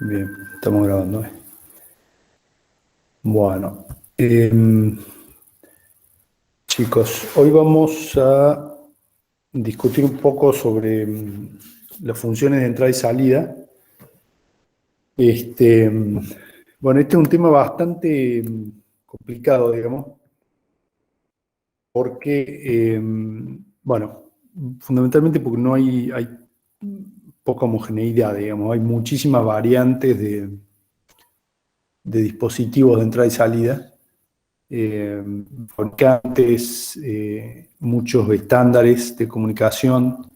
Bien, estamos grabando. Bueno, chicos, hoy vamos a discutir un poco sobre las funciones de entrada y salida. Bueno, este es un tema bastante complicado, digamos, porque, bueno, fundamentalmente porque no hay poca homogeneidad, digamos, hay muchísimas variantes de dispositivos de entrada y salida, fabricantes, muchos estándares de comunicación,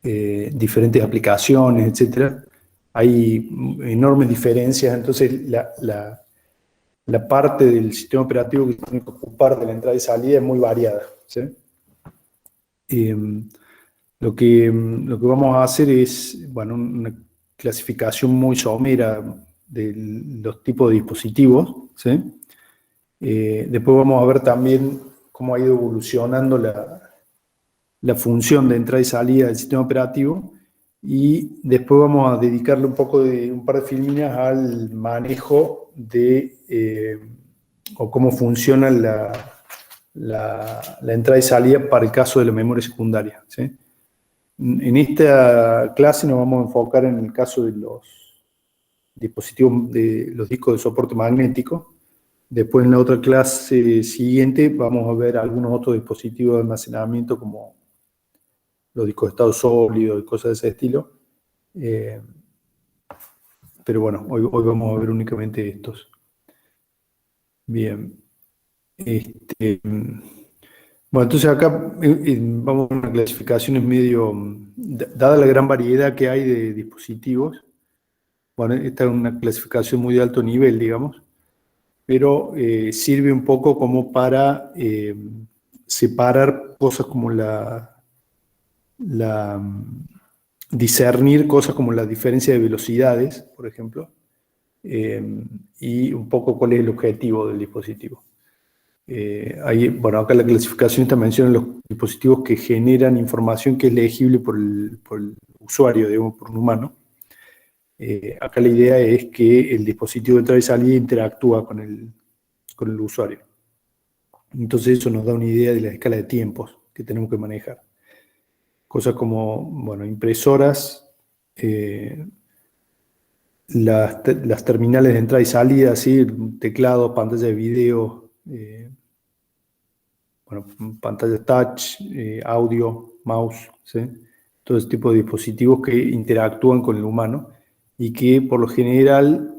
diferentes aplicaciones, etcétera. Hay enormes diferencias, entonces la parte del sistema operativo que tiene que ocupar de la entrada y salida es muy variada, ¿sí? Eh, lo que vamos a hacer es, bueno, una clasificación muy somera de los tipos de dispositivos, ¿sí? Después vamos a ver también cómo ha ido evolucionando la función de entrada y salida del sistema operativo, y después vamos a dedicarle un par de filminas al manejo o cómo funciona la entrada y salida para el caso de la memoria secundaria, ¿sí? En esta clase nos vamos a enfocar en el caso de los dispositivos de los discos de soporte magnético. Después, en la otra clase siguiente, vamos a ver algunos otros dispositivos de almacenamiento como los discos de estado sólido y cosas de ese estilo. Pero bueno, hoy vamos a ver únicamente estos. Bien. Bueno, entonces acá vamos a unas clasificaciones medio, dada la gran variedad que hay de dispositivos. Bueno, esta es una clasificación muy de alto nivel, digamos, pero sirve un poco como para separar cosas como discernir cosas como la diferencia de velocidades, por ejemplo, y un poco cuál es el objetivo del dispositivo. Bueno, acá la clasificación está menciona los dispositivos que generan información que es legible por el usuario, digamos, por un humano. Acá la idea es que el dispositivo de entrada y salida interactúa con el usuario. Entonces eso nos da una idea de la escala de tiempos que tenemos que manejar. Cosas como, bueno, impresoras, las terminales de entrada y salida, ¿sí? Teclado, pantalla de video, bueno, pantalla touch, audio, mouse, ¿sí? Todo ese tipo de dispositivos que interactúan con el humano y que por lo general,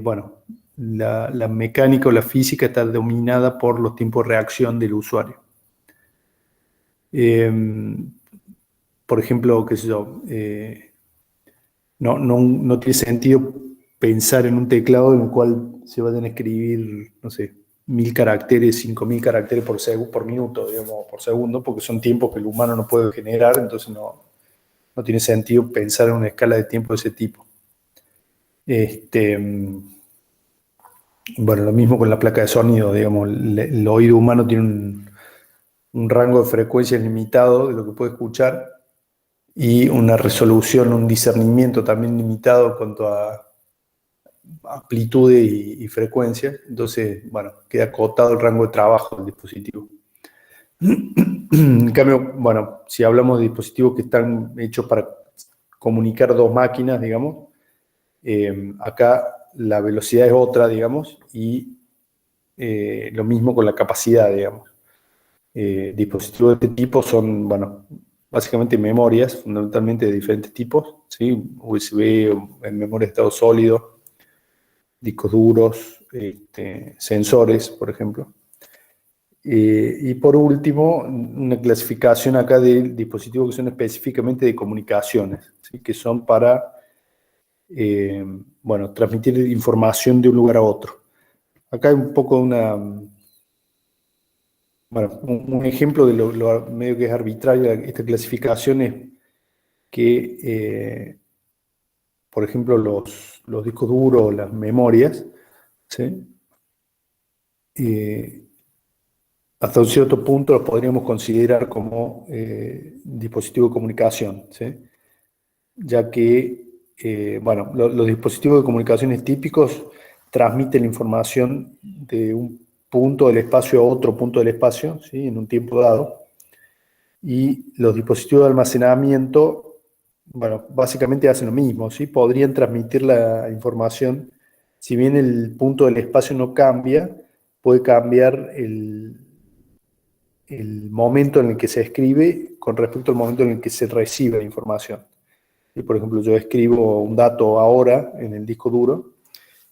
bueno, la mecánica o la física está dominada por los tiempos de reacción del usuario. Por ejemplo, qué sé yo, no tiene sentido pensar en un teclado en el cual se vayan a escribir, no sé, 1000 caracteres, 5000 caracteres por minuto, digamos, por segundo, porque son tiempos que el humano no puede generar, entonces no tiene sentido pensar en una escala de tiempo de ese tipo. Bueno, lo mismo con la placa de sonido, digamos, el oído humano tiene un rango de frecuencia limitado de lo que puede escuchar y una resolución, un discernimiento también limitado en cuanto a amplitud y frecuencia. Entonces, bueno, queda acotado el rango de trabajo del dispositivo. En cambio, bueno, si hablamos de dispositivos que están hechos para comunicar dos máquinas, digamos, acá la velocidad es otra, digamos, y lo mismo con la capacidad, digamos. Dispositivos de este tipo son, bueno, básicamente memorias, fundamentalmente de diferentes tipos, ¿sí? USB, en memoria de estado sólido, discos duros, sensores, por ejemplo. Y por último, una clasificación acá de dispositivos que son específicamente de comunicaciones, ¿sí? Que son para, bueno, transmitir información de un lugar a otro. Acá hay un poco bueno, un ejemplo de lo medio que es arbitraria esta clasificación es que, por ejemplo, los discos duros, las memorias, ¿sí? Hasta un cierto punto los podríamos considerar como dispositivos de comunicación, ¿sí? Ya que bueno, los dispositivos de comunicaciones típicos transmiten la información de un punto del espacio a otro punto del espacio, ¿sí? En un tiempo dado. Y los dispositivos de almacenamiento, bueno, básicamente hacen lo mismo, ¿sí? Podrían transmitir la información, si bien el punto del espacio no cambia, puede cambiar el momento en el que se escribe con respecto al momento en el que se recibe la información. Y por ejemplo, yo escribo un dato ahora en el disco duro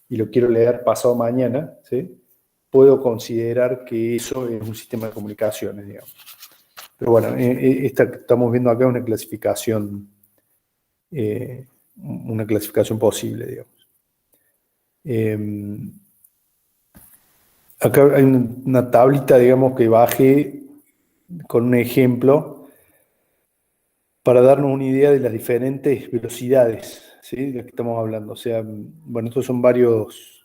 y lo quiero leer pasado mañana, ¿sí? Puedo considerar que eso es un sistema de comunicaciones, digamos. Pero bueno, esta que estamos viendo acá es una clasificación posible, digamos. Acá hay una tablita, digamos, que bajé con un ejemplo para darnos una idea de las diferentes velocidades, ¿sí? De las que estamos hablando. O sea, bueno, estos son varios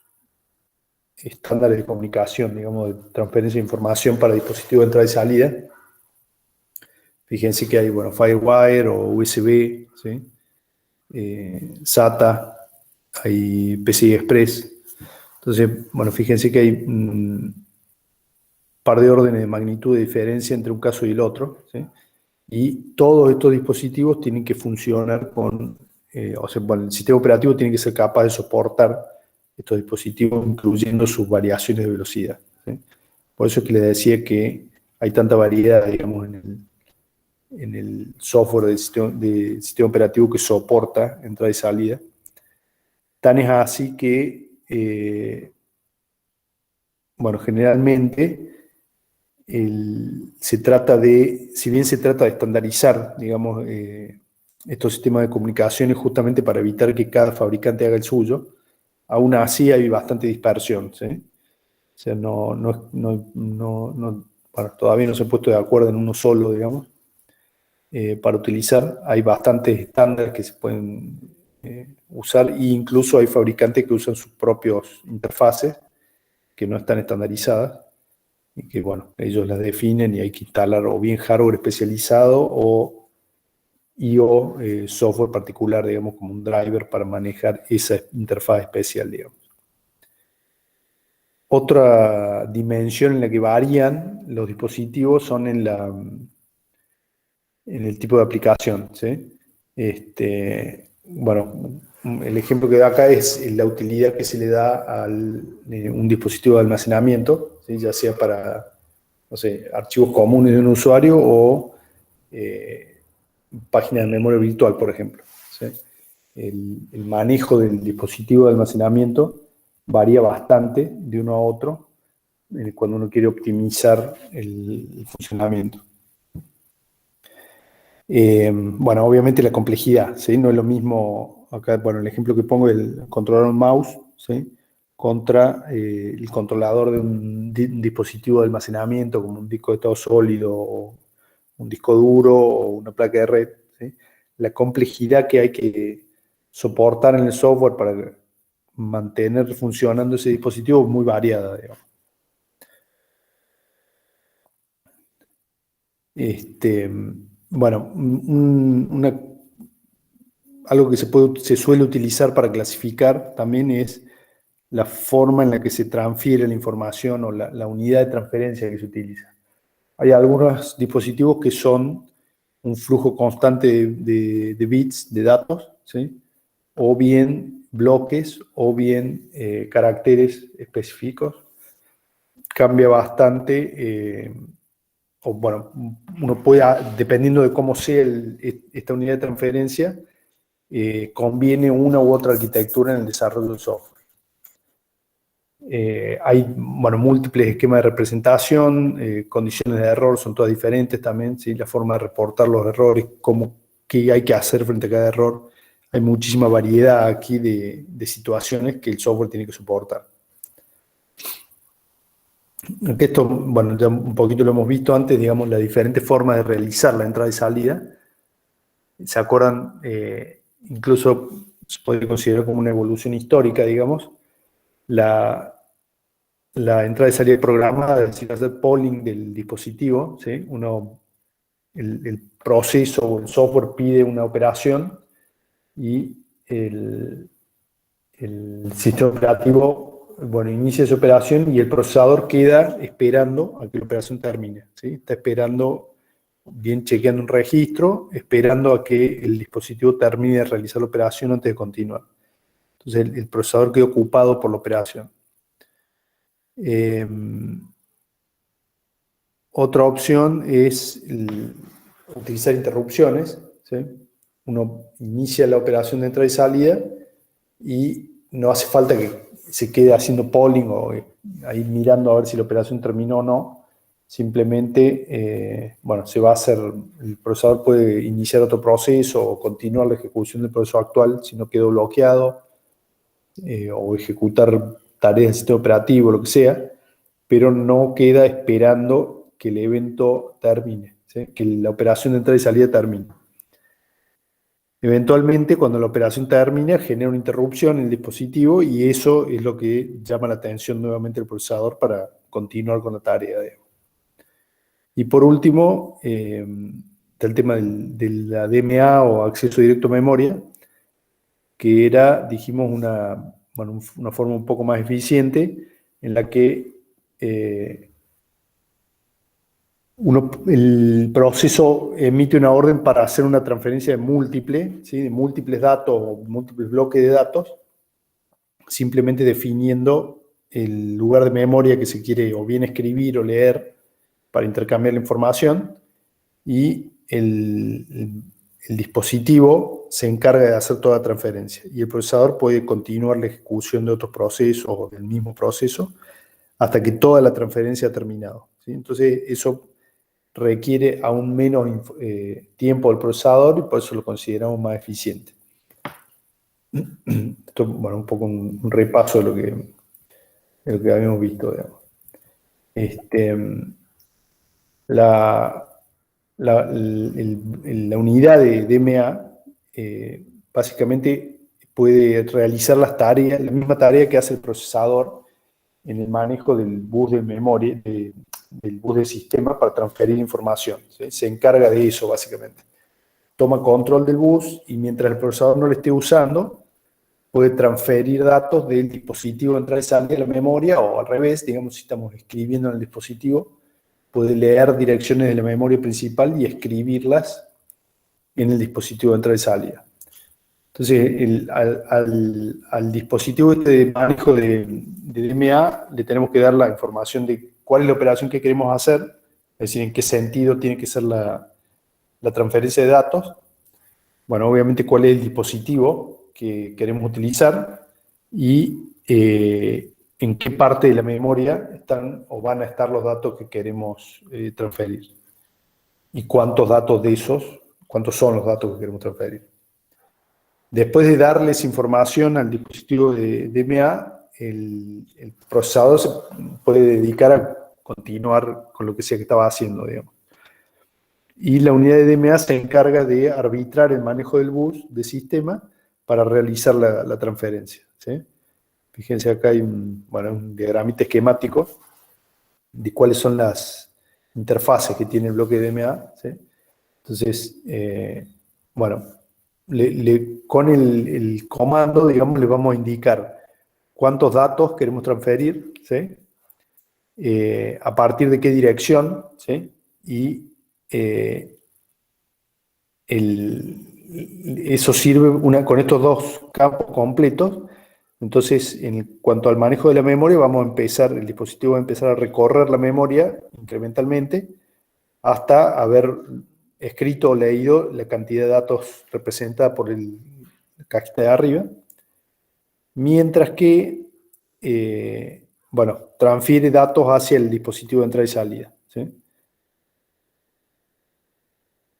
estándares de comunicación, digamos, de transferencia de información para dispositivos de entrada y salida. Fíjense que hay, bueno, Firewire o USB, ¿sí? SATA, hay PCI Express. Entonces, bueno, fíjense que hay un par de órdenes de magnitud de diferencia entre un caso y el otro, ¿sí? Y todos estos dispositivos tienen que funcionar o sea, bueno, el sistema operativo tiene que ser capaz de soportar estos dispositivos, incluyendo sus variaciones de velocidad, ¿sí? Por eso es que les decía que hay tanta variedad, digamos, en el software del sistema operativo que soporta entrada y salida. Tan es así que, bueno, generalmente si bien se trata de estandarizar, digamos, estos sistemas de comunicaciones justamente para evitar que cada fabricante haga el suyo, aún así hay bastante dispersión, ¿sí? O sea, bueno, todavía no se ha puesto de acuerdo en uno solo, digamos, para utilizar. Hay bastantes estándares que se pueden usar e incluso hay fabricantes que usan sus propios interfaces que no están estandarizadas y que, bueno, ellos las definen y hay que instalar o bien hardware especializado o software particular, digamos, como un driver para manejar esa interfaz especial, digamos. Otra dimensión en la que varían los dispositivos son en el tipo de aplicación, ¿sí? Bueno, el ejemplo que da acá es la utilidad que se le da a un dispositivo de almacenamiento, ¿sí? Ya sea para, no sé, archivos comunes de un usuario o páginas de memoria virtual, por ejemplo, ¿sí? El manejo del dispositivo de almacenamiento varía bastante de uno a otro cuando uno quiere optimizar el funcionamiento. Bueno, obviamente la complejidad, ¿sí? No es lo mismo, acá, bueno, el ejemplo que pongo es el controlador un mouse, ¿sí? Contra el controlador de un dispositivo de almacenamiento como un disco de estado sólido o un disco duro o una placa de red, ¿sí? La complejidad que hay que soportar en el software para mantener funcionando ese dispositivo es muy variada, digamos. Bueno, algo que se suele utilizar para clasificar también es la forma en la que se transfiere la información o la unidad de transferencia que se utiliza. Hay algunos dispositivos que son un flujo constante de bits, de datos, ¿sí? O bien bloques, o bien caracteres específicos. Cambia bastante, o bueno, uno puede, dependiendo de cómo sea esta unidad de transferencia, conviene una u otra arquitectura en el desarrollo del software. Hay, bueno, múltiples esquemas de representación, condiciones de error son todas diferentes también, ¿sí? La forma de reportar los errores, qué hay que hacer frente a cada error. Hay muchísima variedad aquí de situaciones que el software tiene que soportar. Esto, bueno, ya un poquito lo hemos visto antes, digamos, las diferentes formas de realizar la entrada y salida. ¿Se acuerdan? Incluso se puede considerar como una evolución histórica, digamos. La entrada y salida programada, es decir, hacer polling del dispositivo, ¿sí? El proceso o el software pide una operación y el sistema operativo, bueno, inicia su operación y el procesador queda esperando a que la operación termine, ¿sí? Está esperando, bien chequeando un registro, esperando a que el dispositivo termine de realizar la operación antes de continuar. Entonces el procesador queda ocupado por la operación. Otra opción es utilizar interrupciones, ¿sí? Uno inicia la operación de entrada y salida y no hace falta que se quede haciendo polling o ahí mirando a ver si la operación terminó o no. Simplemente, bueno, se va a hacer, el procesador puede iniciar otro proceso o continuar la ejecución del proceso actual si no quedó bloqueado, o ejecutar tareas del sistema operativo, lo que sea, pero no queda esperando que el evento termine, ¿sí? Que la operación de entrada y salida termine. Eventualmente, cuando la operación termina, genera una interrupción en el dispositivo y eso es lo que llama la atención nuevamente del procesador para continuar con la tarea. Y por último, está el tema de la DMA o acceso directo a memoria, que era, dijimos, una forma un poco más eficiente en la que el proceso emite una orden para hacer una transferencia de ¿sí? De múltiples datos o múltiples bloques de datos, simplemente definiendo el lugar de memoria que se quiere o bien escribir o leer para intercambiar la información, y el dispositivo se encarga de hacer toda la transferencia y el procesador puede continuar la ejecución de otros procesos o del mismo proceso hasta que toda la transferencia ha terminado, ¿sí? Entonces eso requiere aún menos tiempo del procesador y por eso lo consideramos más eficiente. Esto, bueno, un poco un repaso de lo que habíamos visto, digamos. La unidad de DMA básicamente puede realizar las tareas, la misma tarea que hace el procesador en el manejo del bus de memoria, del bus de sistema para transferir información, ¿sí? Se encarga de eso básicamente. Toma control del bus y mientras el procesador no lo esté usando, puede transferir datos del dispositivo de entrada y salida de la memoria, o al revés, digamos, si estamos escribiendo en el dispositivo, puede leer direcciones de la memoria principal y escribirlas en el dispositivo de entrada y salida. Entonces, al dispositivo de manejo de DMA le tenemos que dar la información de cuál es la operación que queremos hacer, es decir, en qué sentido tiene que ser la transferencia de datos. Bueno, obviamente cuál es el dispositivo que queremos utilizar y en qué parte de la memoria están o van a estar los datos que queremos transferir. Y cuántos datos de esos, cuántos son los datos que queremos transferir. Después de darles información al dispositivo de DMA, el procesador se puede dedicar a continuar con lo que sea que estaba haciendo, digamos. Y la unidad de DMA se encarga de arbitrar el manejo del bus de sistema para realizar la transferencia, ¿sí? Fíjense, acá hay un diagramita esquemático de cuáles son las interfaces que tiene el bloque de DMA, ¿sí? Entonces, bueno, con el comando, digamos, le vamos a indicar cuántos datos queremos transferir, ¿sí? A partir de qué dirección, ¿sí? Y eso sirve con estos dos campos completos. Entonces, en cuanto al manejo de la memoria, el dispositivo va a empezar a recorrer la memoria incrementalmente hasta haber escrito o leído la cantidad de datos representada por la cajita de arriba, mientras que, bueno, transfiere datos hacia el dispositivo de entrada y salida, ¿sí?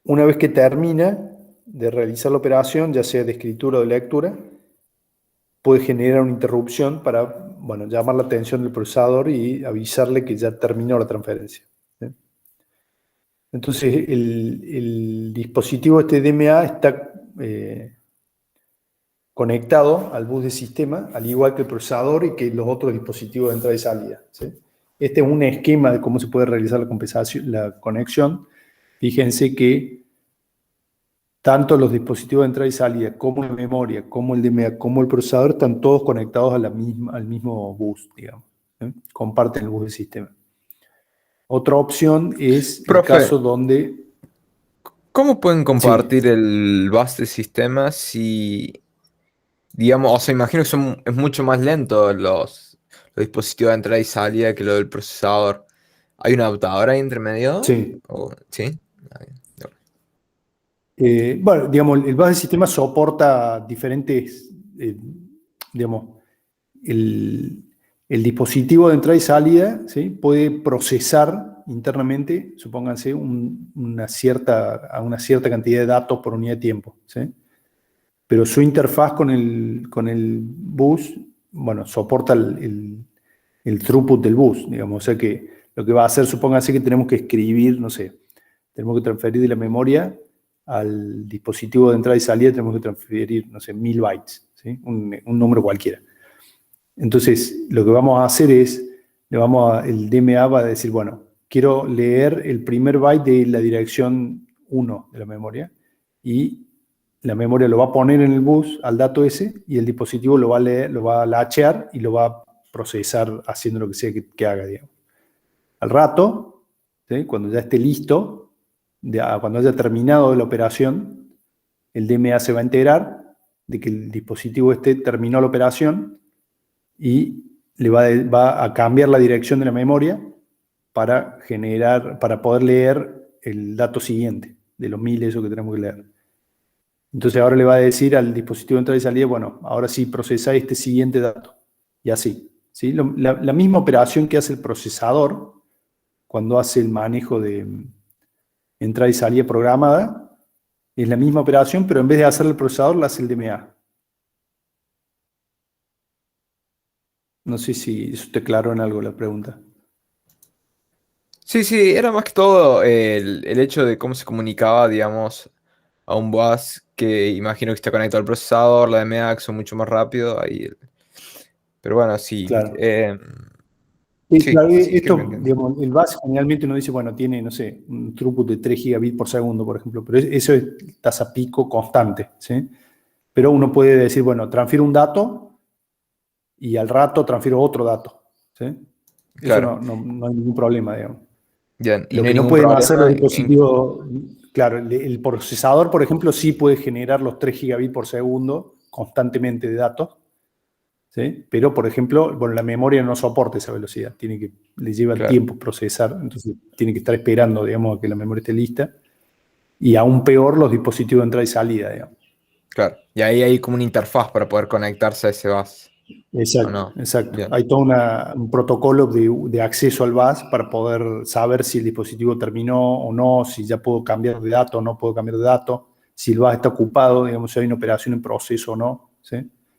Una vez que termina de realizar la operación, ya sea de escritura o de lectura, puede generar una interrupción para, bueno, llamar la atención del procesador y avisarle que ya terminó la transferencia, ¿sí? Entonces, el dispositivo DMA está conectado al bus de sistema, al igual que el procesador y que los otros dispositivos de entrada y salida, ¿sí? Este es un esquema de cómo se puede realizar la conexión. Fíjense que tanto los dispositivos de entrada y salida, como la memoria, como el DMA, como el procesador, están todos conectados a al mismo bus, digamos. Comparten el bus del sistema. Otra opción es el Profe, caso donde... ¿cómo pueden Sí, compartir el bus de sistema si, digamos, o sea, imagino que es mucho más lento los dispositivos de entrada y salida que lo del procesador? ¿Hay un adaptador ahí entre medio? sí. ¿Sí? Ahí, no. Bueno, digamos, el bus del sistema soporta diferentes, digamos, el, el dispositivo de entrada y salida, ¿sí? Puede procesar internamente, supónganse, a una cierta cantidad de datos por unidad de tiempo, ¿sí? Pero su interfaz con el bus, bueno, soporta el throughput del bus, digamos. O sea que lo que va a hacer, supónganse que tenemos que escribir, no sé, tenemos que transferir de la memoria al dispositivo de entrada y salida, tenemos que transferir, no sé, 1000 bytes, ¿sí? Un número cualquiera. Entonces, lo que vamos a hacer es, el DMA va a decir, bueno, quiero leer el primer byte de la dirección 1 de la memoria y la memoria lo va a poner en el bus al dato ese y el dispositivo lo va a leer, lo va a latchear y lo va a procesar haciendo lo que sea que haga, digamos. Al rato, ¿sí? Cuando ya esté listo, cuando haya terminado la operación, el DMA se va a enterar de que el dispositivo este terminó la operación y va a cambiar la dirección de la memoria para poder leer el dato siguiente, de los 1000 eso que tenemos que leer. Entonces ahora le va a decir al dispositivo de entrada y salida, bueno, ahora sí procesa este siguiente dato. Y así. ¿Sí? La misma operación que hace el procesador cuando hace el manejo de entrada y salida programada, es la misma operación, pero en vez de hacer el procesador, la hace el DMA. No sé si eso te aclaró en algo la pregunta. Sí, sí, era más que todo el hecho de cómo se comunicaba, digamos, a un bus que imagino que está conectado al procesador, la de MX o mucho más rápido. Pero bueno, sí. Claro. Sí, Claro, sí, creo que esto, entiendo. digamos, el VAS generalmente uno dice, bueno, tiene, no sé, un throughput de 3 gigabits por segundo, por ejemplo, pero eso es tasa pico constante, ¿sí? Pero uno puede decir, bueno, transfiero un dato y al rato transfiero otro dato, ¿sí? Eso Claro, no hay ningún problema, digamos. bien. Y Lo no hay que no ningún pueden hacer los problema dispositivos, claro, el procesador, por ejemplo, sí puede generar los 3 gigabits por segundo constantemente de datos, ¿sí? Pero, por ejemplo, bueno, la memoria no soporta esa velocidad, le lleva claro, tiempo procesar, entonces tiene que estar esperando, digamos, a que la memoria esté lista. Y aún peor, los dispositivos de entrada y salida, digamos. claro. Y ahí hay como una interfaz para poder conectarse a ese bus, ¿o Exacto, no? exacto. Bien, Hay todo un protocolo de acceso al bus para poder saber si el dispositivo terminó o no, si ya puedo cambiar de dato o no puedo cambiar de dato, si el bus está ocupado, digamos, si hay una operación en proceso o no, ¿sí?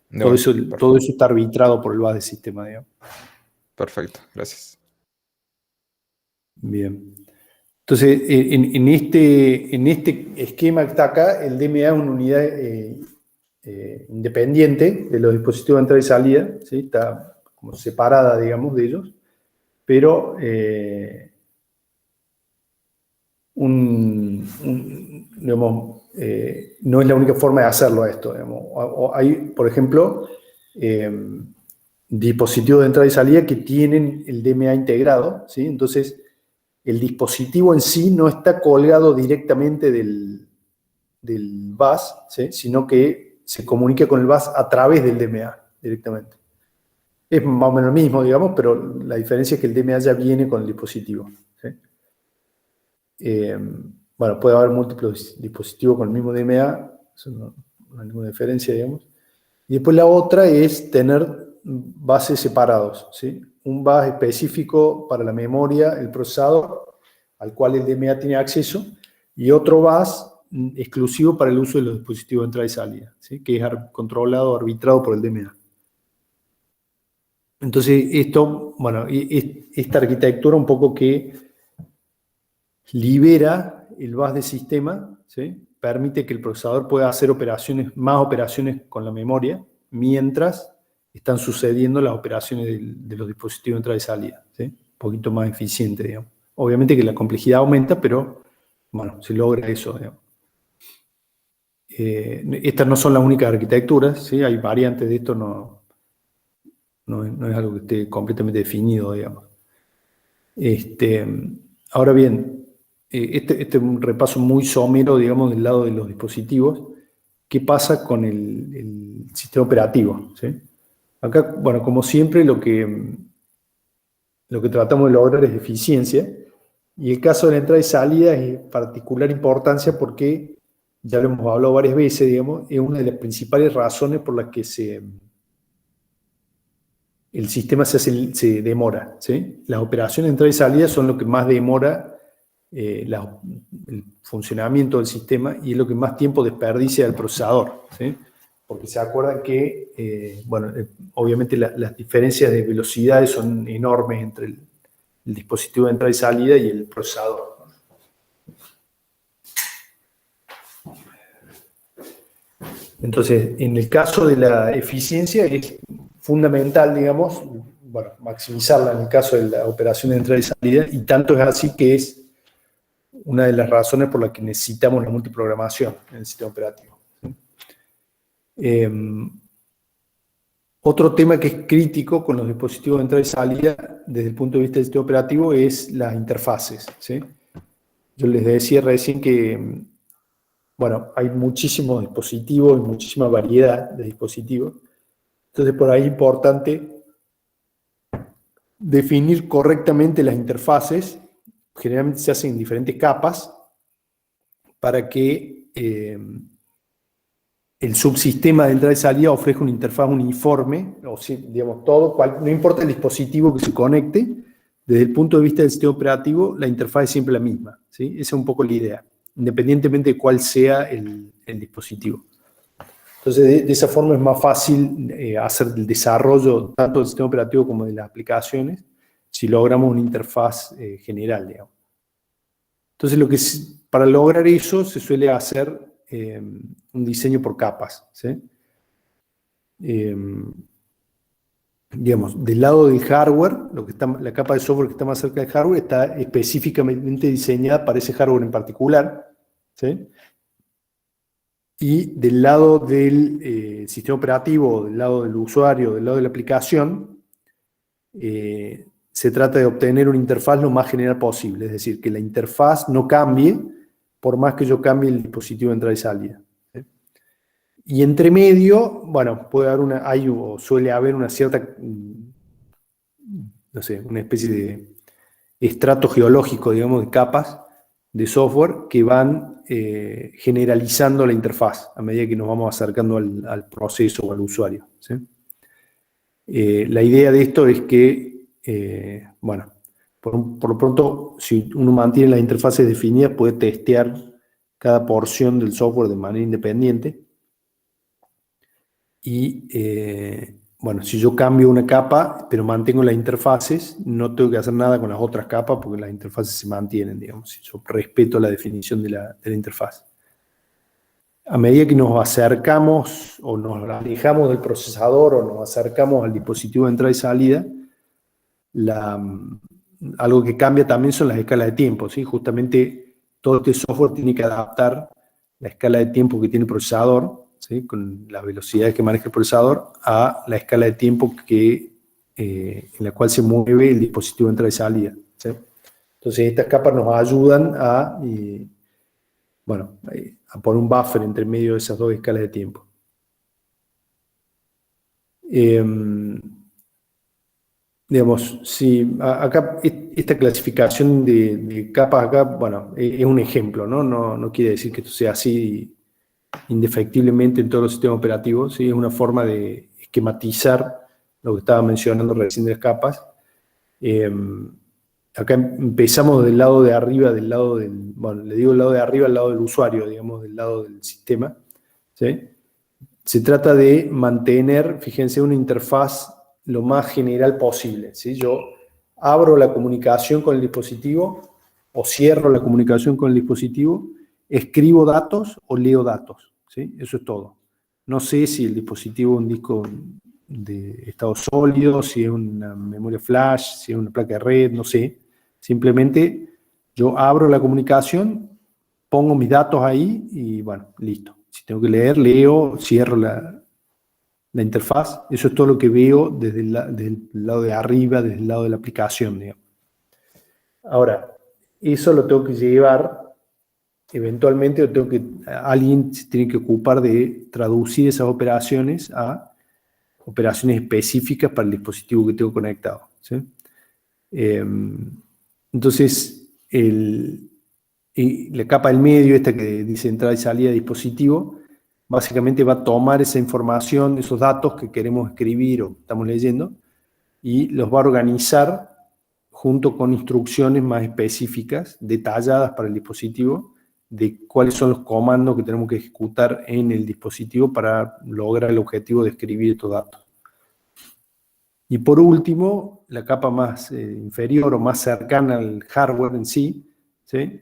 de bueno, Todo perfecto, eso está arbitrado por el bus del sistema, digamos. perfecto, gracias. Bien. Entonces, en este esquema que está acá, el DMA es una unidad independiente de los dispositivos de entrada y salida, ¿sí? Está como separada, digamos, de ellos, pero digamos, no es la única forma de hacerlo esto. Digamos. Hay, por ejemplo, eh, dispositivos de entrada y salida que tienen el DMA integrado, ¿sí? Entonces, el dispositivo en sí no está colgado directamente del bus, ¿sí? Sino que se comunica con el bus a través del DMA directamente. Es más o menos lo mismo, digamos, pero la diferencia es que el DMA ya viene con el dispositivo, ¿sí? Eh, bueno, puede haber múltiples dispositivos con el mismo DMA, eso no hay ninguna diferencia, digamos. Y después la otra es tener bases separados, ¿sí? Un bus específico para la memoria, el procesador, al cual el DMA tiene acceso, y otro bus exclusivo para el uso de los dispositivos de entrada y salida, ¿sí? Que es controlado, arbitrado por el DMA. Entonces, bueno, esta arquitectura un poco que libera el bus de sistema, ¿sí? Permite que el procesador pueda hacer más operaciones con la memoria, mientras están sucediendo las operaciones de los dispositivos de entrada y salida, ¿sí? Un poquito más eficiente, digamos. Obviamente que la complejidad aumenta, pero bueno, se logra eso, digamos. Estas no son las únicas arquitecturas, ¿sí? Hay variantes de esto, no es algo que esté completamente definido, digamos. Ahora bien, este es un repaso muy somero, digamos, del lado de los dispositivos. ¿Qué pasa con el sistema operativo? ¿Sí? Acá, bueno, como siempre, lo que tratamos de lograr es eficiencia. Y el caso de la entrada y salida es de particular importancia porque, ya lo hemos hablado varias veces, digamos, es una de las principales razones por las que el sistema se demora. ¿Sí? Las operaciones de entrada y salida son lo que más demora el funcionamiento del sistema y es lo que más tiempo desperdicia el procesador. ¿Sí? Porque se acuerdan que, obviamente las diferencias de velocidades son enormes entre el dispositivo de entrada y salida y el procesador. Entonces, en el caso de la eficiencia es fundamental, digamos, maximizarla en el caso de la operación de entrada y salida, y tanto es así que es una de las razones por las que necesitamos la multiprogramación en el sistema operativo. Otro tema que es crítico con los dispositivos de entrada y salida desde el punto de vista del sistema operativo es las interfaces. ¿Sí? Yo les decía recién que hay muchísimos dispositivos y muchísima variedad de dispositivos. Entonces, por ahí es importante definir correctamente las interfaces. Generalmente se hacen en diferentes capas para que el subsistema de entrada y salida ofrezca una interfaz uniforme, o digamos, no importa el dispositivo que se conecte, desde el punto de vista del sistema operativo, la interfaz es siempre la misma. ¿Sí? Esa es un poco la idea, independientemente de cuál sea el dispositivo. Entonces, de esa forma es más fácil hacer el desarrollo tanto del sistema operativo como de las aplicaciones si logramos una interfaz general, digamos. Entonces, para lograr eso se suele hacer un diseño por capas. ¿Sí? Digamos, del lado del hardware, la capa de software que está más cerca del hardware está específicamente diseñada para ese hardware en particular. ¿Sí? Y del lado del sistema operativo, del lado del usuario, del lado de la aplicación, se trata de obtener una interfaz lo más general posible. Es decir, que la interfaz no cambie por más que yo cambie el dispositivo de entrada y salida. ¿Sí? Y entre medio, suele haber una cierta, no sé, una especie de estrato geológico, digamos, de capas de software que van generalizando la interfaz a medida que nos vamos acercando al proceso o al usuario. ¿Sí? La idea de esto es que, por lo pronto, si uno mantiene las interfaces definidas, puede testear cada porción del software de manera independiente. Y, si yo cambio una capa, pero mantengo las interfaces, no tengo que hacer nada con las otras capas porque las interfaces se mantienen, digamos, si yo respeto la definición de la interfaz. A medida que nos acercamos o nos alejamos del procesador o nos acercamos al dispositivo de entrada y salida, algo que cambia también son las escalas de tiempo. ¿Sí? Justamente todo este software tiene que adaptar la escala de tiempo que tiene el procesador, ¿sí? Con las velocidades que maneja el procesador, a la escala de tiempo en la cual se mueve el dispositivo de entrada y salida. ¿Sí? Entonces estas capas nos ayudan a poner un buffer entre medio de esas dos escalas de tiempo. Digamos, si acá esta clasificación de capas acá, es un ejemplo, ¿no? No quiere decir que esto sea así indefectiblemente en todos los sistemas operativos, ¿sí? Es una forma de esquematizar lo que estaba mencionando recién de las capas. Acá empezamos del lado de arriba, le digo el lado de arriba, al lado del usuario, digamos, del lado del sistema. ¿Sí? Se trata de mantener, fíjense, una interfaz lo más general posible. ¿Sí? Yo abro la comunicación con el dispositivo o cierro la comunicación con el dispositivo, escribo datos o leo datos. ¿Sí? Eso es todo. No sé si el dispositivo es un disco de estado sólido, si es una memoria flash, si es una placa de red, no sé. Simplemente yo abro la comunicación, pongo mis datos ahí y listo. Si tengo que leer, leo, cierro la interfaz. Eso es todo lo que veo desde el lado de arriba, desde el lado de la aplicación, digamos. Ahora, eso lo tengo que llevar, eventualmente alguien se tiene que ocupar de traducir esas operaciones a operaciones específicas para el dispositivo que tengo conectado, ¿sí? Entonces, la capa del medio, esta que dice entrada y salida de dispositivo, básicamente va a tomar esa información, esos datos que queremos escribir o estamos leyendo, y los va a organizar junto con instrucciones más específicas, detalladas para el dispositivo, de cuáles son los comandos que tenemos que ejecutar en el dispositivo para lograr el objetivo de escribir estos datos. Y por último, la capa más inferior o más cercana al hardware en sí, ¿sí?,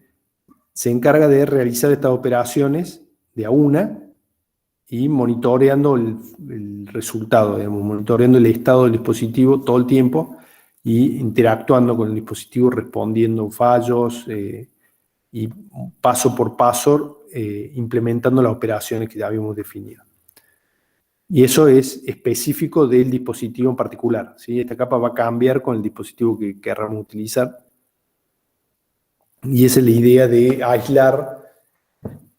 se encarga de realizar estas operaciones de a una y monitoreando el resultado, digamos, monitoreando el estado del dispositivo todo el tiempo y interactuando con el dispositivo, respondiendo fallos y paso por paso implementando las operaciones que ya habíamos definido. Y eso es específico del dispositivo en particular, ¿sí? Esta capa va a cambiar con el dispositivo que queramos utilizar. Y esa es la idea de aislar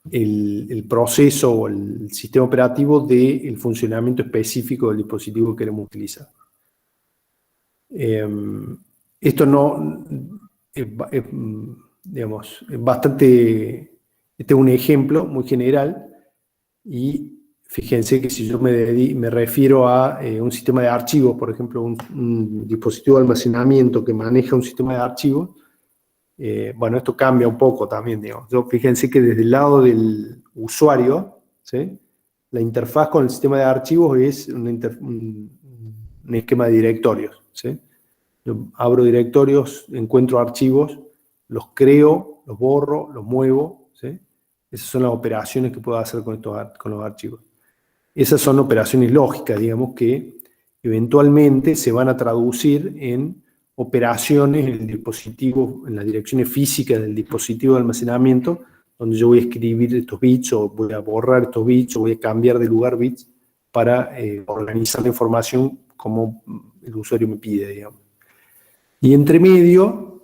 el proceso o el sistema operativo del funcionamiento específico del dispositivo que queremos utilizar. Esto no digamos, es bastante, este es un ejemplo muy general y fíjense que si yo me refiero a un sistema de archivos, por ejemplo, un dispositivo de almacenamiento que maneja un sistema de archivos, bueno, esto cambia un poco también, digamos. Fíjense que desde el lado del usuario, ¿sí?, la interfaz con el sistema de archivos es un esquema de directorios, ¿sí? Yo abro directorios, encuentro archivos, los creo, los borro, los muevo, ¿sí? Esas son las operaciones que puedo hacer con los archivos. Esas son operaciones lógicas, digamos, que eventualmente se van a traducir en operaciones en el dispositivo, en las direcciones físicas del dispositivo de almacenamiento, donde yo voy a escribir estos bits, o voy a borrar estos bits, o voy a cambiar de lugar bits para organizar la información como el usuario me pide, digamos. Y entre medio,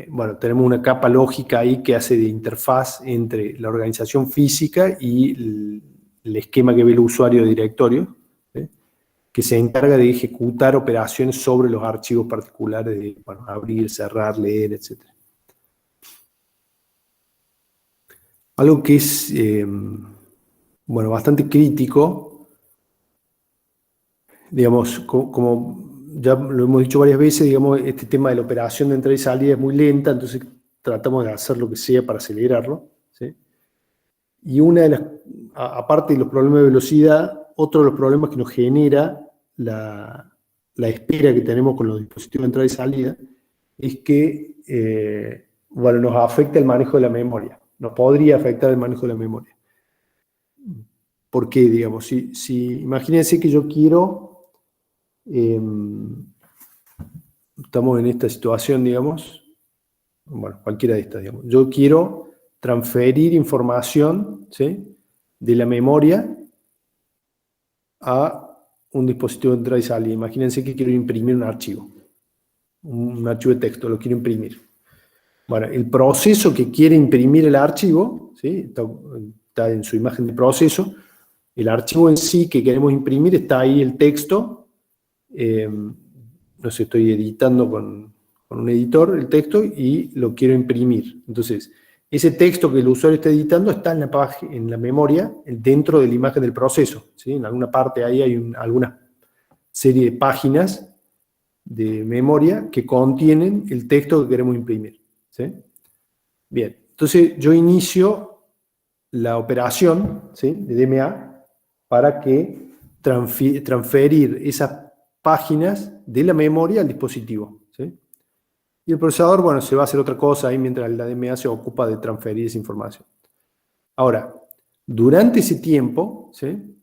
bueno, tenemos una capa lógica ahí que hace de interfaz entre la organización física y el esquema que ve el usuario de directorio, ¿sí?, que se encarga de ejecutar operaciones sobre los archivos particulares de, bueno, abrir, cerrar, leer, etc. Algo que es, bueno, bastante crítico, digamos, como ya lo hemos dicho varias veces, digamos, este tema de la operación de entrada y salida es muy lenta, entonces tratamos de hacer lo que sea para acelerarlo, ¿sí? Y una de las, aparte de los problemas de velocidad, otro de los problemas que nos genera la espera que tenemos con los dispositivos de entrada y salida es que, bueno, nos afecta el manejo de la memoria. Nos podría afectar el manejo de la memoria. ¿Por qué? Digamos, imagínense que yo quiero, estamos en esta situación, digamos, bueno, cualquiera de estas, digamos. Yo quiero transferir información, ¿sí?, de la memoria a un dispositivo de entrada y salida. Imagínense que quiero imprimir un archivo de texto, lo quiero imprimir. Bueno, el proceso que quiere imprimir el archivo, ¿sí?, está en su imagen de proceso. El archivo en sí que queremos imprimir, está ahí el texto. No sé, estoy editando con un editor el texto y lo quiero imprimir. Entonces, ese texto que el usuario está editando está en la memoria, dentro de la imagen del proceso, ¿sí? En alguna parte ahí hay alguna serie de páginas de memoria que contienen el texto que queremos imprimir, ¿sí? Bien, entonces yo inicio la operación, ¿sí?, de DMA para que transferir esas páginas de la memoria al dispositivo, ¿sí? Y el procesador, bueno, se va a hacer otra cosa ahí mientras la DMA se ocupa de transferir esa información. Ahora, durante ese tiempo, ¿sí?,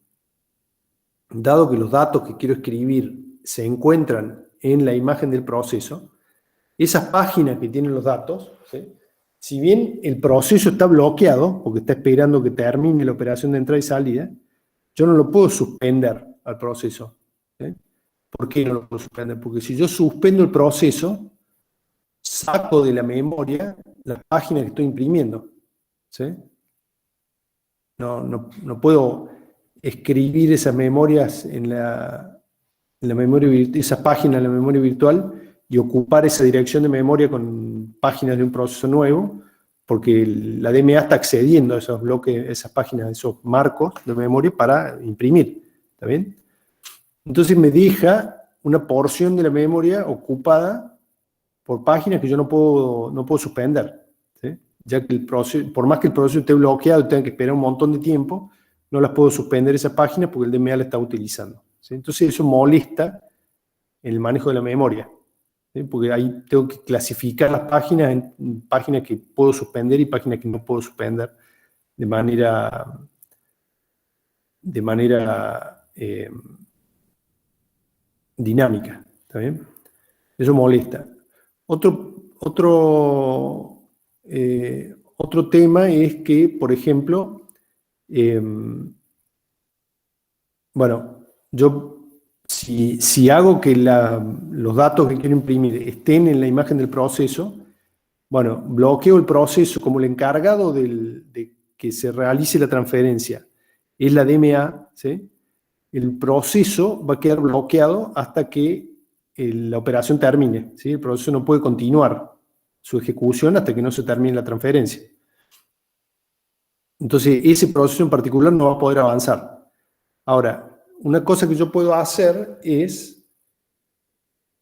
dado que los datos que quiero escribir se encuentran en la imagen del proceso, esas páginas que tienen los datos, ¿sí?, si bien el proceso está bloqueado, porque está esperando que termine la operación de entrada y salida, yo no lo puedo suspender al proceso. ¿Sí? ¿Por qué no lo puedo suspender? Porque si yo suspendo el proceso, saco de la memoria la página que estoy imprimiendo. ¿Sí? No puedo escribir esas memorias en la memoria, esas páginas en la memoria virtual y ocupar esa dirección de memoria con páginas de un proceso nuevo, porque la DMA está accediendo a esos bloques, esas páginas, esos marcos de memoria para imprimir. ¿Está bien? Entonces me deja una porción de la memoria ocupada por páginas que yo no puedo suspender. ¿Sí? Ya que el proceso, por más que el proceso esté bloqueado y tenga que esperar un montón de tiempo, no las puedo suspender esas páginas porque el DMA la está utilizando. ¿Sí? Entonces eso molesta el manejo de la memoria. ¿Sí? Porque ahí tengo que clasificar las páginas en páginas que puedo suspender y páginas que no puedo suspender de manera dinámica. ¿Está bien? Eso molesta. Otro tema es que, por ejemplo, bueno, yo si hago que los datos que quiero imprimir estén en la imagen del proceso, bueno, bloqueo el proceso como el encargado de que se realice la transferencia. Es la DMA, ¿sí? El proceso va a quedar bloqueado hasta que la operación termine, ¿sí? El proceso no puede continuar su ejecución hasta que no se termine la transferencia. Entonces, ese proceso en particular no va a poder avanzar. Ahora, una cosa que yo puedo hacer es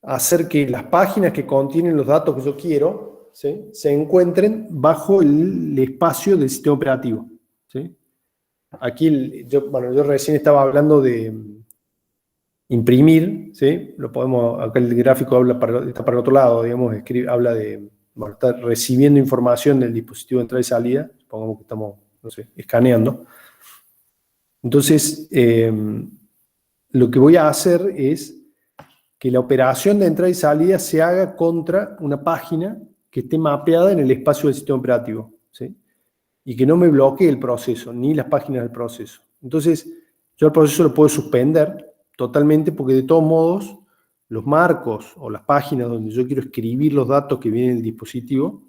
hacer que las páginas que contienen los datos que yo quiero, ¿sí?, se encuentren bajo el espacio del sistema operativo. ¿Sí? Aquí, yo recién estaba hablando de imprimir, ¿sí? Acá el gráfico está para el otro lado, digamos, habla de, bueno, está recibiendo información del dispositivo de entrada y salida, supongamos que estamos, no sé, escaneando. Entonces, lo que voy a hacer es que la operación de entrada y salida se haga contra una página que esté mapeada en el espacio del sistema operativo, ¿sí? Y que no me bloquee el proceso, ni las páginas del proceso. Entonces, yo el proceso lo puedo suspender totalmente porque de todos modos los marcos o las páginas donde yo quiero escribir los datos que vienen del dispositivo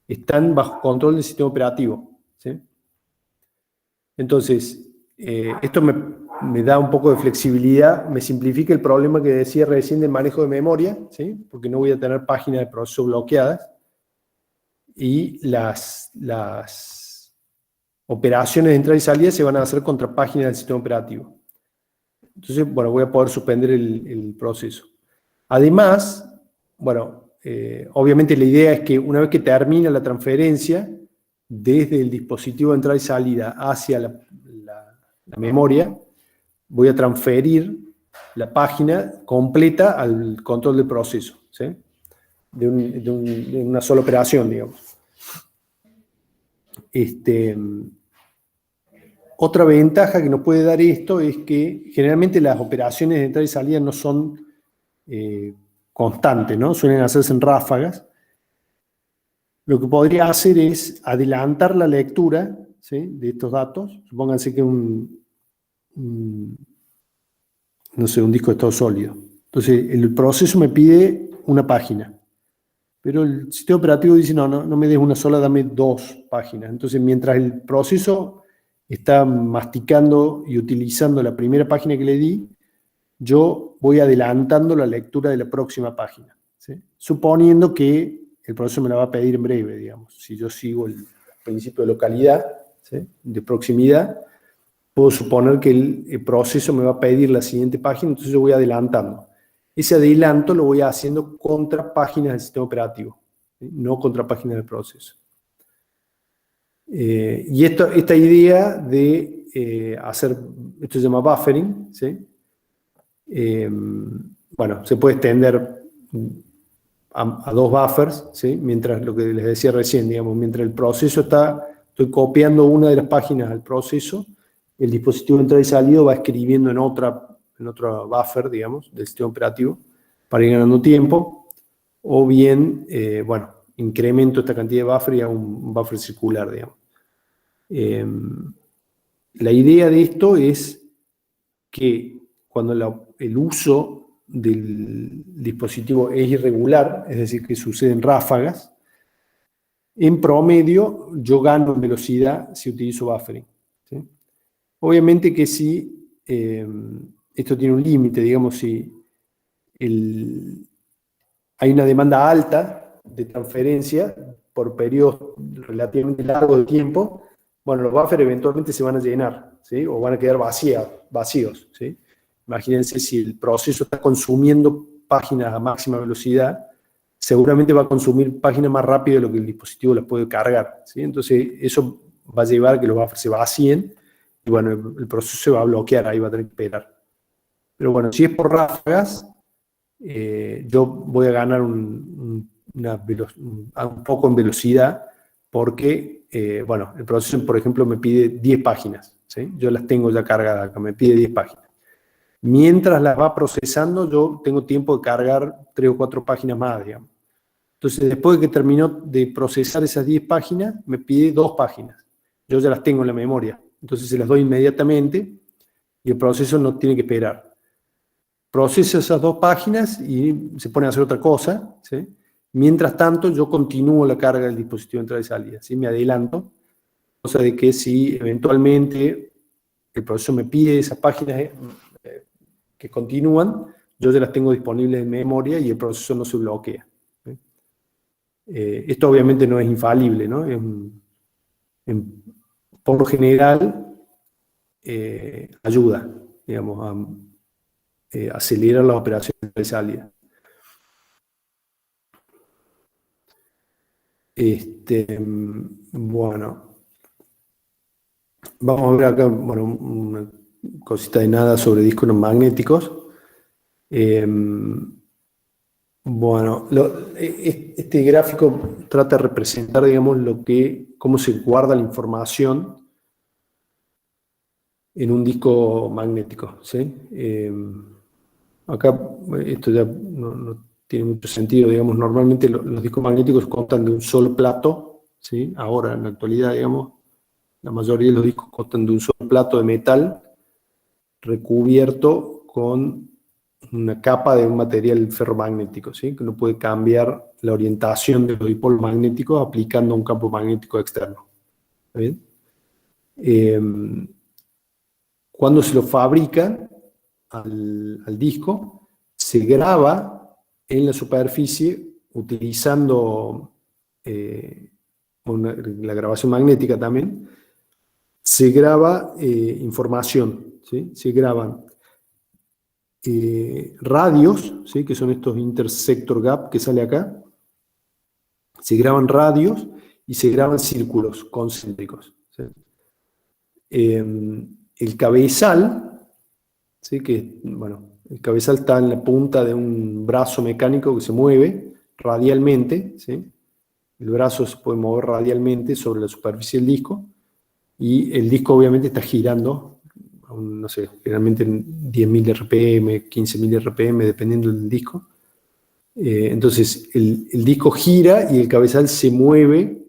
están bajo control del sistema operativo. ¿Sí? Entonces, esto me da un poco de flexibilidad, me simplifica el problema que decía recién del manejo de memoria, ¿sí? Porque no voy a tener páginas de proceso bloqueadas y las operaciones de entrada y salida se van a hacer contra páginas del sistema operativo. Entonces, bueno, voy a poder suspender el proceso. Además, bueno, obviamente la idea es que una vez que termina la transferencia, desde el dispositivo de entrada y salida hacia la memoria, voy a transferir la página completa al control del proceso, ¿sí? De una sola operación, digamos. Otra ventaja que nos puede dar esto es que generalmente las operaciones de entrada y salida no son constantes, ¿no? Suelen hacerse en ráfagas. Lo que podría hacer es adelantar la lectura, ¿sí?, de estos datos. Supónganse que no sé, un disco de estado sólido. Entonces, el proceso me pide una página, pero el sistema operativo dice, no me des una sola, dame 2 páginas. Entonces, mientras el proceso está masticando y utilizando la primera página que le di, yo voy adelantando la lectura de la próxima página, ¿sí? Suponiendo que el proceso me la va a pedir en breve, digamos. Si yo sigo el principio de localidad, ¿sí?, de proximidad, puedo suponer que el proceso me va a pedir la siguiente página, entonces yo voy adelantando. Ese adelanto lo voy haciendo contra páginas del sistema operativo, ¿sí?, no contra páginas del proceso. Y esta idea de hacer, esto se llama buffering, ¿sí? Bueno, se puede extender a 2 buffers, ¿sí? Mientras, lo que les decía recién, digamos, mientras el proceso estoy copiando una de las páginas al proceso, el dispositivo de entrada y salida va escribiendo en otra buffer, digamos, del sistema operativo, para ir ganando tiempo, o bien, bueno, incremento esta cantidad de buffer y hago un buffer circular, digamos. La idea de esto es que cuando el uso del dispositivo es irregular, es decir, que suceden ráfagas, en promedio yo gano en velocidad si utilizo buffering, ¿sí? Obviamente que si esto tiene un límite, digamos, si hay una demanda alta de transferencia por periodos relativamente largos de tiempo, bueno, los buffers eventualmente se van a llenar, ¿sí? O van a quedar vacíos, ¿sí? Imagínense si el proceso está consumiendo páginas a máxima velocidad, seguramente va a consumir páginas más rápido de lo que el dispositivo las puede cargar, ¿sí? Entonces eso va a llevar a que los buffers se vacíen y bueno, el proceso se va a bloquear, ahí va a tener que esperar. Pero bueno, si es por ráfagas, yo voy a ganar un poco en velocidad porque, bueno, el proceso, por ejemplo, me pide 10 páginas, ¿sí? Yo las tengo ya cargadas acá, me pide 10 páginas. Mientras las va procesando, yo tengo tiempo de cargar 3 o 4 páginas más, digamos. Entonces, después de que terminó de procesar esas 10 páginas, me pide 2 páginas. Yo ya las tengo en la memoria. Entonces, se las doy inmediatamente y el proceso no tiene que esperar. Procesa esas 2 páginas y se pone a hacer otra cosa, ¿sí? Mientras tanto, yo continúo la carga del dispositivo de entrada y salida, ¿sí? Me adelanto, cosa de que si eventualmente el proceso me pide esas páginas que continúan, yo ya las tengo disponibles en memoria y el proceso no se bloquea, ¿sí? Esto obviamente no es infalible, ¿no? Por lo general, ayuda, digamos, a acelerar las operaciones de salida. Bueno, vamos a ver acá, bueno, una cosita de nada sobre discos no magnéticos. Bueno, este gráfico trata de representar, digamos, cómo se guarda la información en un disco magnético, ¿sí? Acá esto ya no tiene mucho sentido, digamos, normalmente los discos magnéticos constan de un solo plato, ¿sí? Ahora, en la actualidad, digamos, la mayoría de los discos constan de un solo plato de metal recubierto con una capa de un material ferromagnético, ¿sí? Que uno puede cambiar la orientación de los dipolos magnéticos aplicando un campo magnético externo. ¿Está bien? Cuando se lo fabrica al disco, se graba en la superficie utilizando la grabación magnética también, se graba información, ¿sí? Se graban radios, ¿sí? Que son estos intersector gap que sale acá, se graban radios y se graban círculos concéntricos, ¿sí? El cabezal, ¿sí? Que, bueno, el cabezal está en la punta de un brazo mecánico que se mueve radialmente, ¿sí? El brazo se puede mover radialmente sobre la superficie del disco y el disco obviamente está girando, no sé, generalmente en 10.000 RPM, 15.000 RPM, dependiendo del disco. Entonces el disco gira y el cabezal se mueve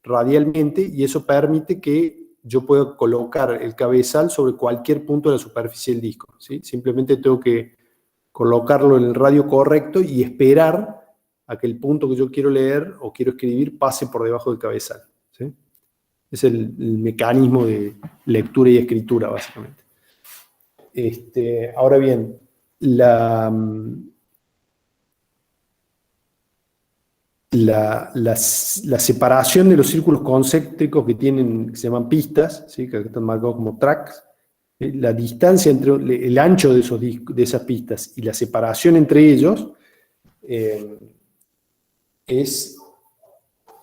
radialmente y eso permite que yo pueda colocar el cabezal sobre cualquier punto de la superficie del disco, ¿sí? Simplemente tengo que colocarlo en el radio correcto y esperar a que el punto que yo quiero leer o quiero escribir pase por debajo del cabezal, ¿sí? Es el mecanismo de lectura y escritura, básicamente. Ahora bien, la separación de los círculos concéntricos que se llaman pistas, ¿sí? Que están marcados como tracks, la distancia entre el ancho de esas pistas y la separación entre ellos es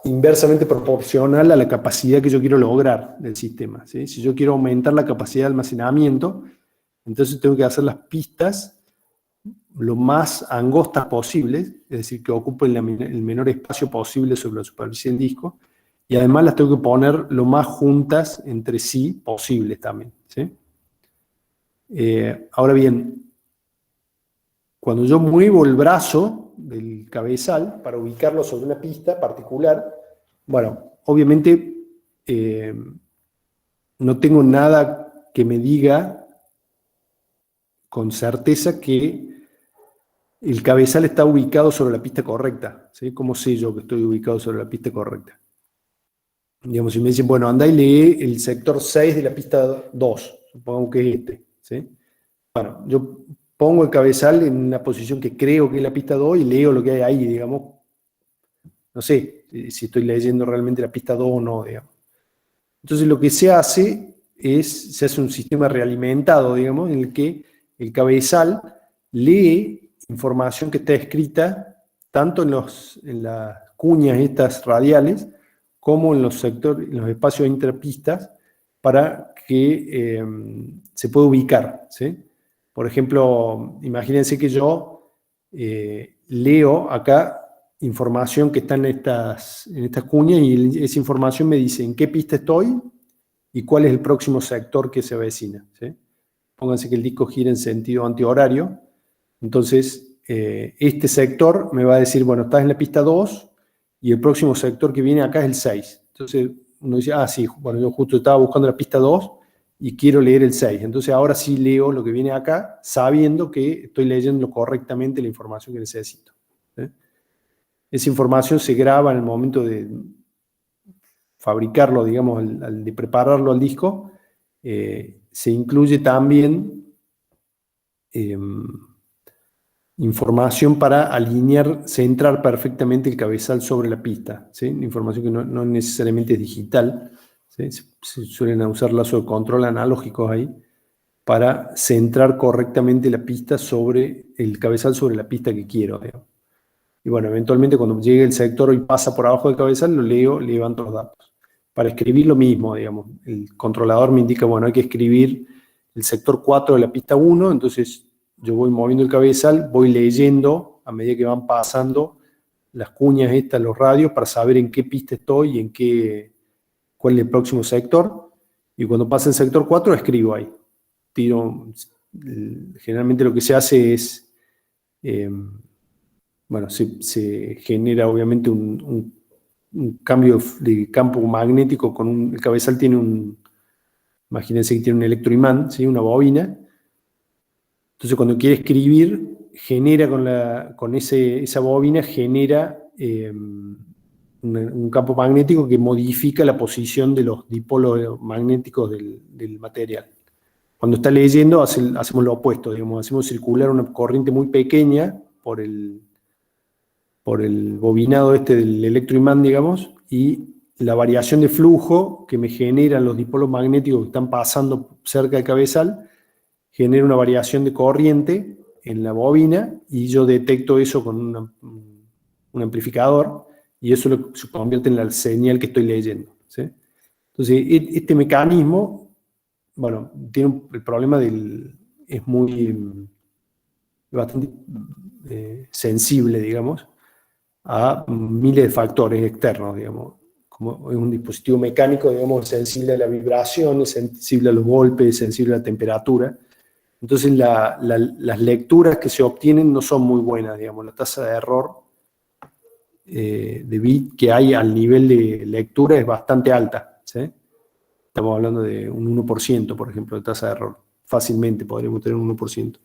inversamente proporcional a la capacidad que yo quiero lograr del sistema, ¿sí? Si yo quiero aumentar la capacidad de almacenamiento, entonces tengo que hacer las pistas lo más angostas posibles, es decir, que ocupen el menor espacio posible sobre la superficie del disco, y además las tengo que poner lo más juntas entre sí posibles también, ¿sí? Ahora bien, cuando yo muevo el brazo del cabezal para ubicarlo sobre una pista particular. Bueno, obviamente no tengo nada que me diga con certeza que el cabezal está ubicado sobre la pista correcta, ¿sí? ¿Cómo sé yo que estoy ubicado sobre la pista correcta? Digamos, si me dicen, bueno, anda y lee el sector 6 de la pista 2, supongamos que es este, ¿sí? Bueno, yo pongo el cabezal en una posición que creo que es la pista 2 y leo lo que hay ahí, digamos. No sé si estoy leyendo realmente la pista 2 o no, digamos. Entonces lo que se hace un sistema realimentado, digamos, en el que el cabezal lee información que está escrita tanto en las cuñas estas radiales como en los sectores, en los espacios interpistas para que se pueda ubicar, ¿sí? Por ejemplo, imagínense que yo leo acá información que está en estas cuñas y esa información me dice en qué pista estoy y cuál es el próximo sector que se avecina, ¿sí? Pónganse que el disco gira en sentido antihorario, entonces este sector me va a decir, bueno, estás en la pista 2 y el próximo sector que viene acá es el 6. Entonces uno dice, ah, sí, bueno, yo justo estaba buscando la pista 2 y quiero leer el 6. Entonces ahora sí leo lo que viene acá, sabiendo que estoy leyendo correctamente la información que necesito, ¿sí? Esa información se graba en el momento de fabricarlo, digamos, de prepararlo al disco. Se incluye también información para alinear, centrar perfectamente el cabezal sobre la pista, ¿sí? Información que no necesariamente es digital, ¿sí? Se suelen usar lazos de control analógicos ahí para centrar correctamente la pista sobre el cabezal sobre la pista que quiero, digamos. Y bueno, eventualmente cuando llegue el sector y pasa por abajo del cabezal, lo leo, levanto los datos. Para escribir lo mismo, digamos, el controlador me indica, bueno, hay que escribir el sector 4 de la pista 1, entonces yo voy moviendo el cabezal, voy leyendo a medida que van pasando las cuñas estas, los radios, para saber en qué pista estoy y cuál es el próximo sector. Y cuando pasa el sector 4, escribo ahí. Generalmente lo que se hace es, bueno, se genera obviamente un cambio de campo magnético el cabezal tiene imagínense que tiene un electroimán, ¿sí? Una bobina. Entonces cuando quiere escribir, genera esa bobina, genera un campo magnético que modifica la posición de los dipolos magnéticos del material. Cuando está leyendo, hacemos lo opuesto, digamos, hacemos circular una corriente muy pequeña por el bobinado del electroimán, digamos, y la variación de flujo que me generan los dipolos magnéticos que están pasando cerca del cabezal genera una variación de corriente en la bobina y yo detecto eso con un amplificador y eso se convierte en la señal que estoy leyendo, ¿sí? Entonces, este mecanismo, bueno, tiene el problema es bastante sensible, digamos, a miles de factores externos, digamos. Como es un dispositivo mecánico, digamos, sensible a la vibración, sensible a los golpes, sensible a la temperatura. Entonces las lecturas que se obtienen no son muy buenas, digamos. La tasa de error de bit que hay al nivel de lectura es bastante alta, ¿sí? Estamos hablando de un 1%, por ejemplo, de tasa de error. Fácilmente podríamos tener un 1%.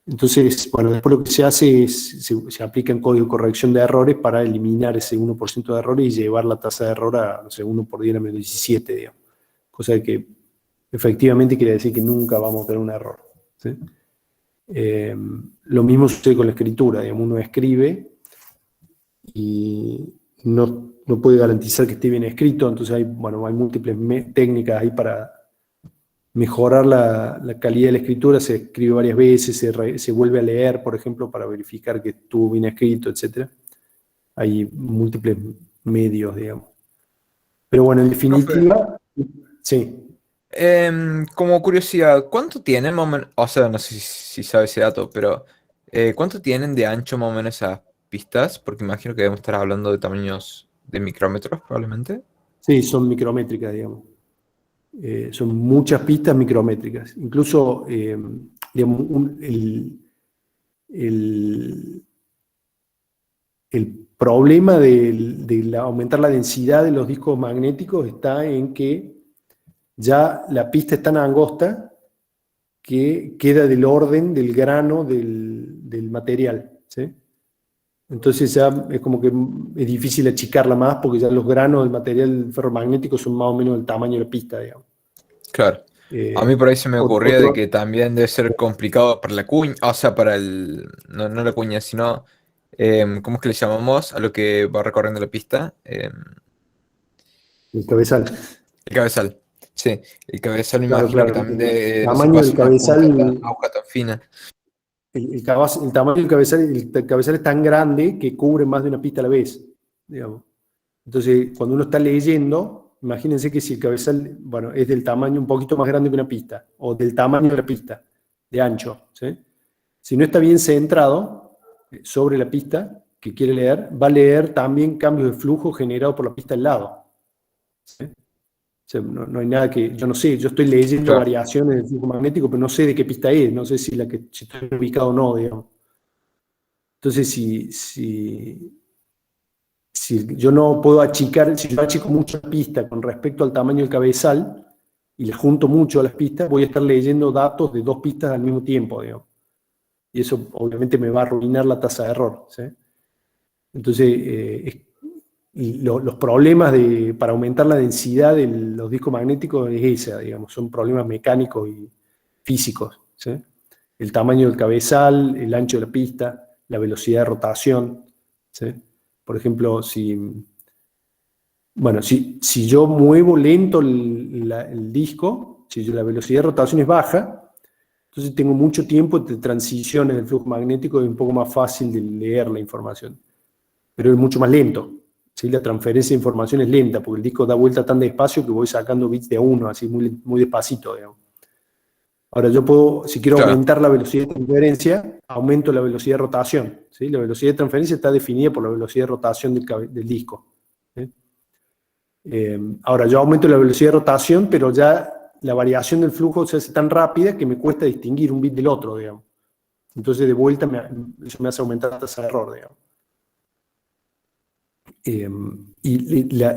Entonces, bueno, después lo que se hace es, se aplica en código de corrección de errores para eliminar ese 1% de errores y llevar la tasa de error a, no sé, 1 por 10 a menos 17, digamos. Cosa de que efectivamente quiere decir que nunca vamos a tener un error, ¿sí? Lo mismo sucede con la escritura, digamos, uno escribe y no puede garantizar que esté bien escrito, entonces hay múltiples técnicas ahí para mejorar la calidad de la escritura. Se escribe varias veces, se vuelve a leer, por ejemplo, para verificar que estuvo bien escrito, etc. Hay múltiples medios, digamos. Pero bueno, en definitiva, sí. Como curiosidad, ¿cuánto tienen más o menos? O sea, no sé si sabes ese dato, pero ¿cuánto tienen de ancho más o menos esas pistas? Porque imagino que debemos estar hablando de tamaños de micrómetros, probablemente. Sí, son micrométricas, digamos. Son muchas pistas micrométricas. Incluso, digamos, el el problema de aumentar la densidad de los discos magnéticos está en que ya la pista es tan angosta que queda del orden del grano del material, ¿sí? Entonces ya es como que es difícil achicarla más porque ya los granos del material ferromagnético son más o menos del tamaño de la pista, digamos. Claro. A mí por ahí se me ocurría de que Otro, también debe ser complicado para la cuña, o sea, para no la cuña, sino, ¿cómo es que le llamamos a lo que va recorriendo la pista? el cabezal. El cabezal. Sí, el cabezal me Claro, imagino que claro. también El no se tamaño puede del hacer una punta tan, cabezal, aguja tan fina. el tamaño del cabezal es tan grande que cubre más de una pista a la vez, digamos. Entonces, cuando uno está leyendo, imagínense que si el cabezal, bueno, es del tamaño un poquito más grande que una pista, o del tamaño de la pista, de ancho, ¿sí? Si no está bien centrado sobre la pista que quiere leer, va a leer también cambios de flujo generados por la pista al lado, ¿sí? O sea, no hay nada que, yo no sé, yo estoy leyendo Claro, variaciones del flujo magnético, pero no sé de qué pista es, no sé si estoy ubicado o no, digamos. Entonces, si yo no puedo achicar, si yo achico mucho la pista con respecto al tamaño del cabezal y le junto mucho a las pistas, voy a estar leyendo datos de dos pistas al mismo tiempo, digamos. Y eso obviamente me va a arruinar la tasa de error, ¿sí? Entonces, los problemas para aumentar la densidad de los discos magnéticos es esa, digamos, son problemas mecánicos y físicos, ¿sí? El tamaño del cabezal, el ancho de la pista, la velocidad de rotación, ¿sí? Por ejemplo, si yo muevo lento el disco, si la velocidad de rotación es baja, entonces tengo mucho tiempo de transición en el flujo magnético y es un poco más fácil de leer la información. Pero es mucho más lento, ¿sí? La transferencia de información es lenta, porque el disco da vuelta tan despacio que voy sacando bits de a uno, así muy, muy despacito, digamos. Ahora yo puedo, si quiero claro, aumentar la velocidad de transferencia, aumento la velocidad de rotación, ¿sí? La velocidad de transferencia está definida por la velocidad de rotación del disco, ¿sí? Ahora yo aumento la velocidad de rotación, pero ya la variación del flujo se hace tan rápida que me cuesta distinguir un bit del otro, digamos. Entonces de vuelta eso me hace aumentar la tasa de error, digamos.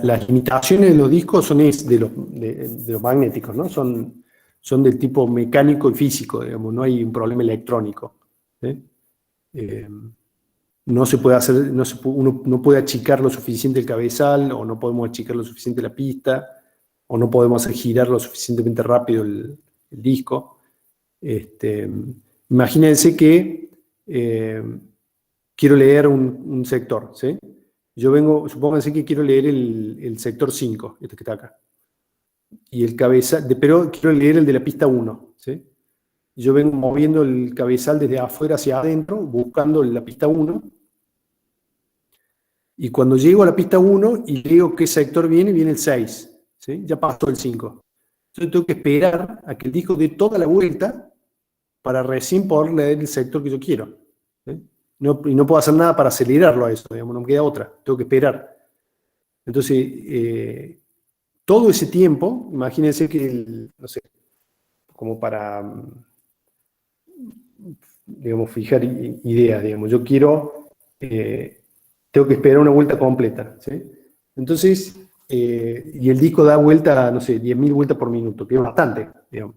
Las limitaciones de los discos son de los magnéticos, ¿no? Son del tipo mecánico y físico, digamos, no hay un problema electrónico, ¿sí? No se puede hacer, uno no puede achicar lo suficiente el cabezal, o no podemos achicar lo suficiente la pista, o no podemos hacer girar lo suficientemente rápido el disco. Imagínense que quiero leer un sector, ¿sí? Supónganse que quiero leer el sector 5, este que está acá. Y pero quiero leer el de la pista 1, ¿sí? Yo vengo moviendo el cabezal desde afuera hacia adentro, buscando la pista 1. Y cuando llego a la pista 1 y leo qué sector viene el 6, ¿sí? Ya pasó el 5. Entonces tengo que esperar a que el disco dé toda la vuelta para recién poder leer el sector que yo quiero, ¿sí? Y no puedo hacer nada para acelerarlo a eso, digamos, no me queda otra, tengo que esperar. Entonces, todo ese tiempo, imagínense que, no sé, como para, digamos, fijar ideas, digamos, tengo que esperar una vuelta completa, ¿sí? Entonces, y el disco da vuelta, no sé, 10.000 vueltas por minuto, que es bastante, digamos.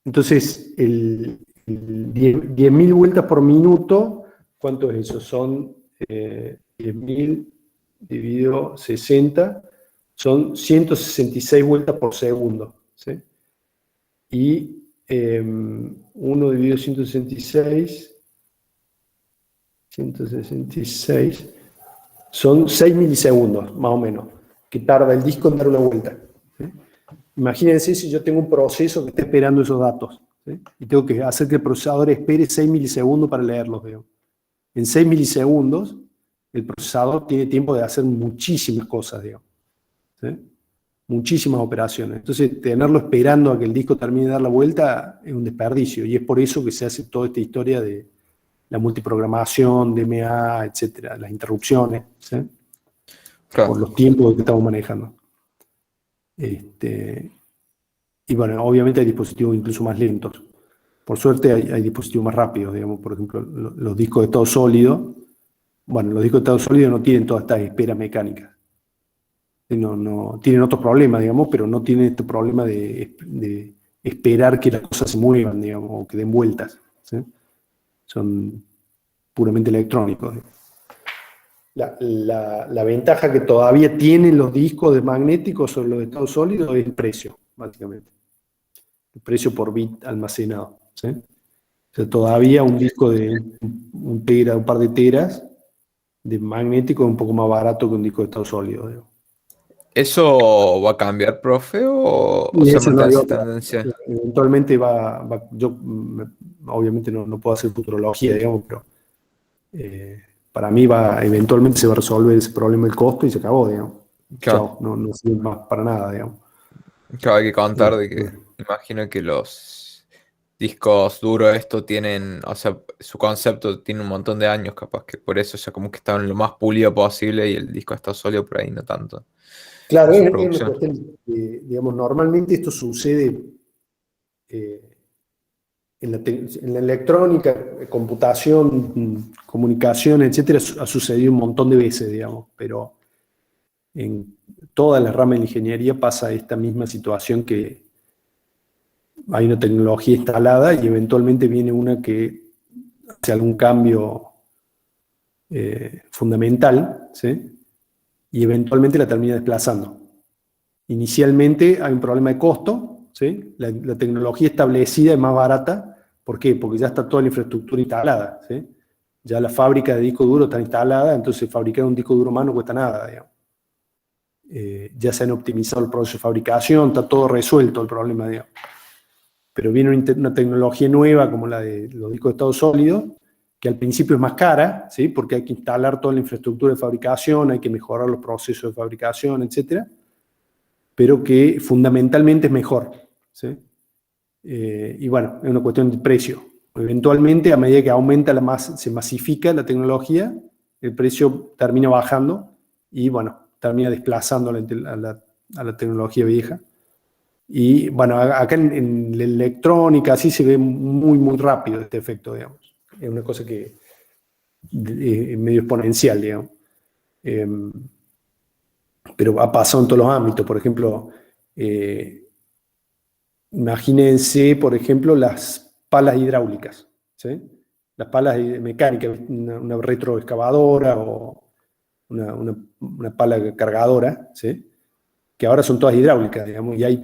Entonces, 10.000 vueltas por minuto, ¿cuánto es eso? Son 10.000 dividido 60, son 166 vueltas por segundo, ¿sí? Y 1 dividido 166 son 6 milisegundos, más o menos, que tarda el disco en dar una vuelta, ¿sí? Imagínense si yo tengo un proceso que está esperando esos datos, ¿sí? Y tengo que hacer que el procesador espere 6 milisegundos para leerlos, digamos. En 6 milisegundos, el procesador tiene tiempo de hacer muchísimas cosas, digamos, ¿sí? Muchísimas operaciones. Entonces, tenerlo esperando a que el disco termine de dar la vuelta es un desperdicio, y es por eso que se hace toda esta historia de la multiprogramación, DMA, etcétera, las interrupciones, ¿sí? Por claro. los tiempos que estamos manejando. Y bueno, obviamente hay dispositivos incluso más lentos. Por suerte hay dispositivos más rápidos, digamos, por ejemplo, los discos de estado sólido. Bueno, los discos de estado sólido no tienen todas estas esperas mecánicas. No, tienen otros problemas, digamos, pero no tienen este problema de esperar que las cosas se muevan, digamos, o que den vueltas, ¿sí? Son puramente electrónicos. La ventaja que todavía tienen los discos de magnéticos sobre los de estado sólido es el precio, básicamente. El precio por bit almacenado, ¿sí? O sea, todavía un disco de un tera, un par de teras de magnético es un poco más barato que un disco de estado sólido, digamos. ¿Eso va a cambiar, profe, o Y se eso no mantiene hay esa otra. tendencia? Eventualmente yo obviamente no puedo hacer futurología, digamos, pero para mí eventualmente se va a resolver ese problema del costo y se acabó, digamos. Claro, Chao, no sirve más para nada, digamos. claro, hay que contar de que Bueno. imagino que los discos duros esto tienen, o sea, su concepto tiene un montón de años, capaz que por eso ya como que estaban lo más pulido posible y el disco está sólido por ahí no tanto Claro, en su es una producción. cuestión, digamos, normalmente esto sucede eh, en la electrónica, computación, comunicación, etcétera, ha sucedido un montón de veces, digamos, pero en todas las ramas de la ingeniería pasa esta misma situación que hay una tecnología instalada y eventualmente viene una que hace algún cambio fundamental, ¿sí? Y eventualmente la termina desplazando. Inicialmente hay un problema de costo, ¿sí? La tecnología establecida es más barata. ¿Por qué? Porque ya está toda la infraestructura instalada, ¿sí? Ya la fábrica de disco duro está instalada, entonces fabricar un disco duro más no cuesta nada, digamos. Ya se han optimizado el proceso de fabricación, está todo resuelto el problema, digamos. Pero viene una tecnología nueva como la de los discos de estado sólido, que al principio es más cara, ¿sí? Porque hay que instalar toda la infraestructura de fabricación, hay que mejorar los procesos de fabricación, etcétera, pero que fundamentalmente es mejor, ¿sí? Y bueno, es una cuestión de precio. Eventualmente, a medida que se masifica la tecnología, el precio termina bajando y bueno, termina desplazando a la tecnología vieja. Y bueno, acá en la electrónica así se ve muy, muy rápido este efecto, digamos. Es una cosa que es medio exponencial, digamos. Eh, pero ha pasado en todos los ámbitos. Por ejemplo, eh, imagínense, por ejemplo, las palas hidráulicas, ¿sí? Las palas mecánicas, una retroexcavadora o una pala cargadora, ¿sí? Que ahora son todas hidráulicas, digamos, y hay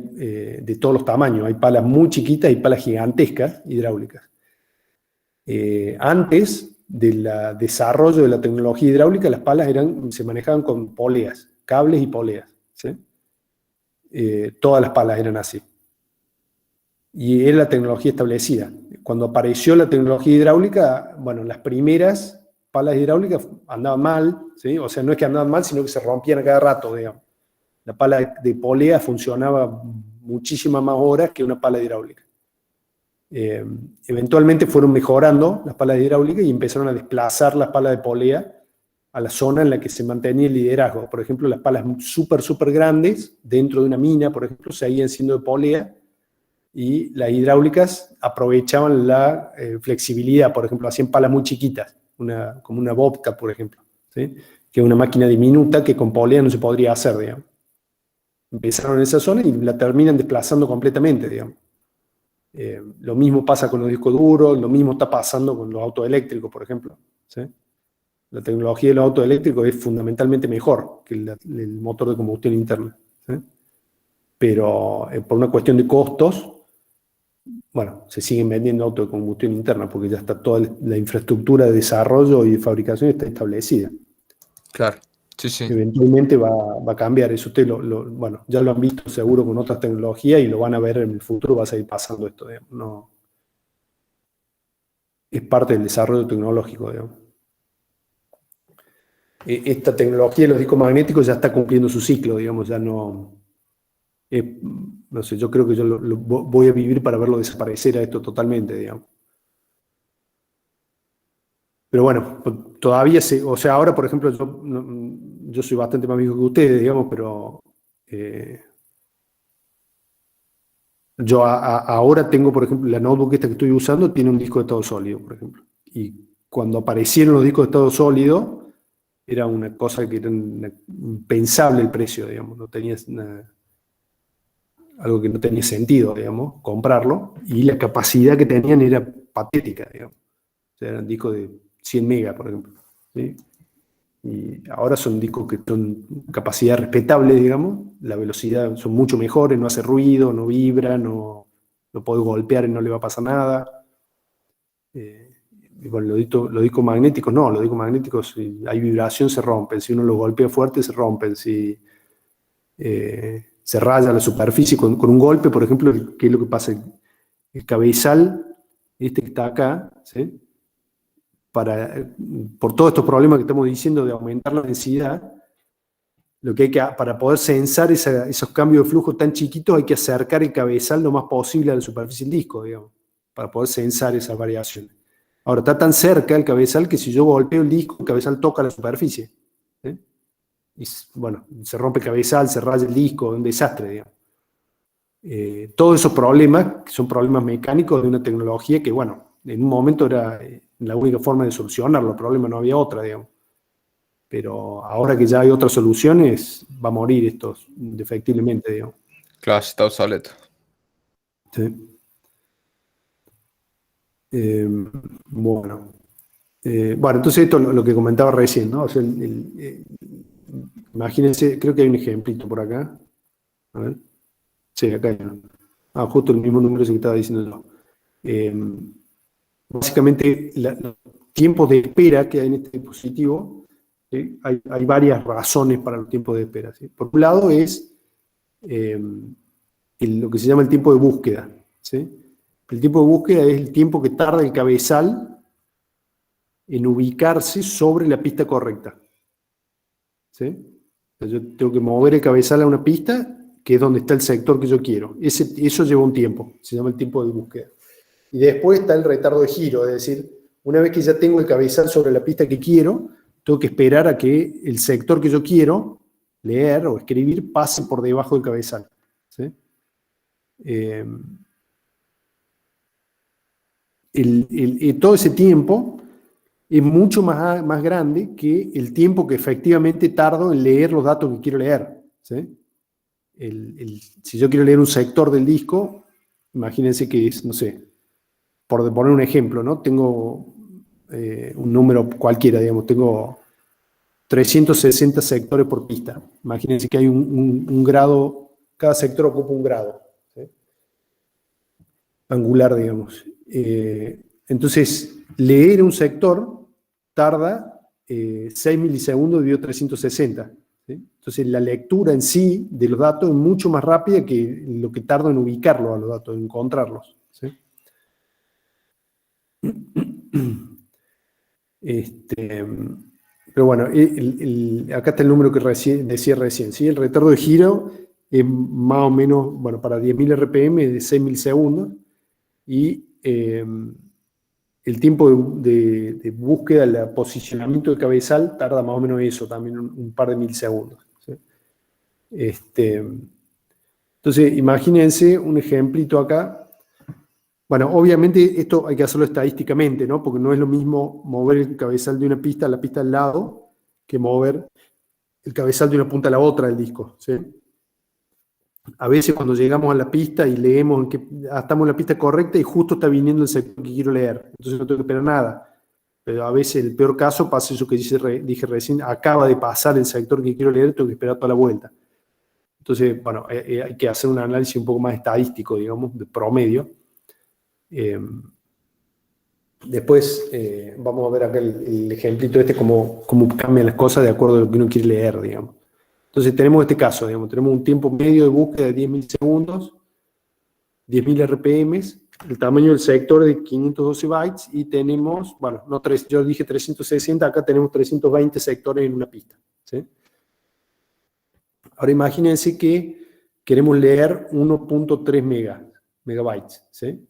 de todos los tamaños. Hay palas muy chiquitas y palas gigantescas hidráulicas. Antes del desarrollo de la tecnología hidráulica, las palas se manejaban con poleas, cables y poleas, ¿sí? Todas las palas eran así. Y era la tecnología establecida. Cuando apareció la tecnología hidráulica, bueno, las primeras palas hidráulicas andaban mal, ¿sí? O sea, no es que andaban mal, sino que se rompían a cada rato, digamos. La pala de polea funcionaba muchísimas más horas que una pala hidráulica. Eventualmente fueron mejorando las palas hidráulicas y empezaron a desplazar las palas de polea a la zona en la que se mantenía el liderazgo. Por ejemplo, las palas súper, súper grandes, dentro de una mina, por ejemplo, seguían siendo de polea y las hidráulicas aprovechaban la flexibilidad. Por ejemplo, hacían palas muy chiquitas, como una Bobcat, por ejemplo, ¿sí? Que es una máquina diminuta que con polea no se podría hacer, digamos. Empezaron en esa zona y la terminan desplazando completamente, digamos. Lo mismo pasa con los discos duros, lo mismo está pasando con los autos eléctricos, por ejemplo, ¿sí? La tecnología de los autos eléctricos es fundamentalmente mejor que el motor de combustión interna, ¿sí? Pero por una cuestión de costos, bueno, se siguen vendiendo autos de combustión interna porque ya está toda la infraestructura de desarrollo y de fabricación está establecida. Claro, sí, sí. Eventualmente va a cambiar, eso bueno, ya lo han visto seguro con otras tecnologías y lo van a ver en el futuro, va a seguir pasando esto, digamos. No, es parte del desarrollo tecnológico, digamos. Esta tecnología de los discos magnéticos ya está cumpliendo su ciclo, digamos, ya no... no sé, yo creo que yo voy a vivir para verlo desaparecer a esto totalmente, digamos. Pero bueno, todavía o sea, ahora, por ejemplo, yo soy bastante más viejo que ustedes, digamos, pero Yo ahora tengo, por ejemplo, la notebook esta que estoy usando tiene un disco de estado sólido, por ejemplo. Y cuando aparecieron los discos de estado sólido, era una cosa que era impensable el precio, digamos. No tenía algo que no tenía sentido, digamos, comprarlo. Y la capacidad que tenían era patética, digamos. O sea, eran discos de 100 megas, por ejemplo. ¿Sí? Y ahora son discos que son capacidad respetable, digamos. La velocidad son mucho mejores, no hace ruido, no vibra, no puede golpear y no le va a pasar nada. Y bueno, los discos magnéticos no, los discos magnéticos, si hay vibración, se rompen. Si uno los golpea fuerte, se rompen. Si se raya la superficie con un golpe, por ejemplo, ¿qué es lo que pasa? El cabezal, este que está acá, ¿sí? Por todos estos problemas que estamos diciendo de aumentar la densidad, lo que hay que, para poder censar esos cambios de flujo tan chiquitos, hay que acercar el cabezal lo más posible a la superficie del disco, digamos, para poder censar esas variaciones. Ahora, está tan cerca el cabezal que si yo golpeo el disco, el cabezal toca la superficie. ¿Sí? Y bueno, se rompe el cabezal, se raya el disco, es un desastre, digamos. Todos esos problemas, que son problemas mecánicos de una tecnología que, bueno, en un momento era la única forma de solucionarlo, el problema no había otra, digamos. Pero ahora que ya hay otras soluciones, va a morir esto indefectiblemente, digamos. Claro, está obsoleto. Sí. Bueno. Bueno, entonces esto es lo que comentaba recién, ¿no? O sea, imagínense, creo que hay un ejemplito por acá. A ver. Sí, acá hay uno. Justo el mismo número que estaba diciendo yo. Básicamente, los tiempos de espera que hay en este dispositivo, ¿sí? Hay varias razones para los tiempos de espera. ¿Sí? Por un lado es lo que se llama el tiempo de búsqueda. ¿Sí? El tiempo de búsqueda es el tiempo que tarda el cabezal en ubicarse sobre la pista correcta. ¿Sí? Entonces yo tengo que mover el cabezal a una pista que es donde está el sector que yo quiero. Eso lleva un tiempo, se llama el tiempo de búsqueda. Y después está el retardo de giro, es decir, una vez que ya tengo el cabezal sobre la pista que quiero, tengo que esperar a que el sector que yo quiero leer o escribir pase por debajo del cabezal. ¿Sí? Todo ese tiempo es mucho más grande que el tiempo que efectivamente tardo en leer los datos que quiero leer. ¿Sí? Si yo quiero leer un sector del disco, imagínense que es, no sé, por poner un ejemplo, ¿no? Tengo un número cualquiera, digamos, tengo 360 sectores por pista. Imagínense que hay un grado, cada sector ocupa un grado, ¿sí? Angular, digamos. Entonces, leer un sector tarda 6 milisegundos dividido 360. ¿Sí? Entonces, la lectura en sí de los datos es mucho más rápida que lo que tardo en ubicarlos a los datos, en encontrarlos. ¿Sí? Pero bueno, acá está el número que decía recién. ¿Sí? El retardo de giro es más o menos, bueno, para 10.000 RPM es de 6 milisegundos. Y el tiempo de búsqueda, el posicionamiento del cabezal tarda más o menos eso, también un par de milisegundos. ¿Sí? Entonces, imagínense un ejemplito acá. Bueno, obviamente esto hay que hacerlo estadísticamente, ¿no? Porque no es lo mismo mover el cabezal de una pista a la pista al lado que mover el cabezal de una punta a la otra del disco. ¿Sí? A veces cuando llegamos a la pista y leemos que estamos en la pista correcta y justo está viniendo el sector que quiero leer, entonces no tengo que esperar nada. Pero a veces el peor caso pasa eso que dije recién, acaba de pasar el sector que quiero leer, tengo que esperar toda la vuelta. Entonces, bueno, hay que hacer un análisis un poco más estadístico, digamos, de promedio. Después vamos a ver acá el ejemplito este, cómo cambian las cosas de acuerdo a lo que uno quiere leer, digamos. Entonces tenemos este caso, digamos, tenemos un tiempo medio de búsqueda de 10 milisegundos, 10.000 RPMs, el tamaño del sector de 512 bytes y tenemos, bueno, yo dije 360, acá tenemos 320 sectores en una pista. ¿Sí? Ahora imagínense que queremos leer 1.3 megabytes. ¿Sí?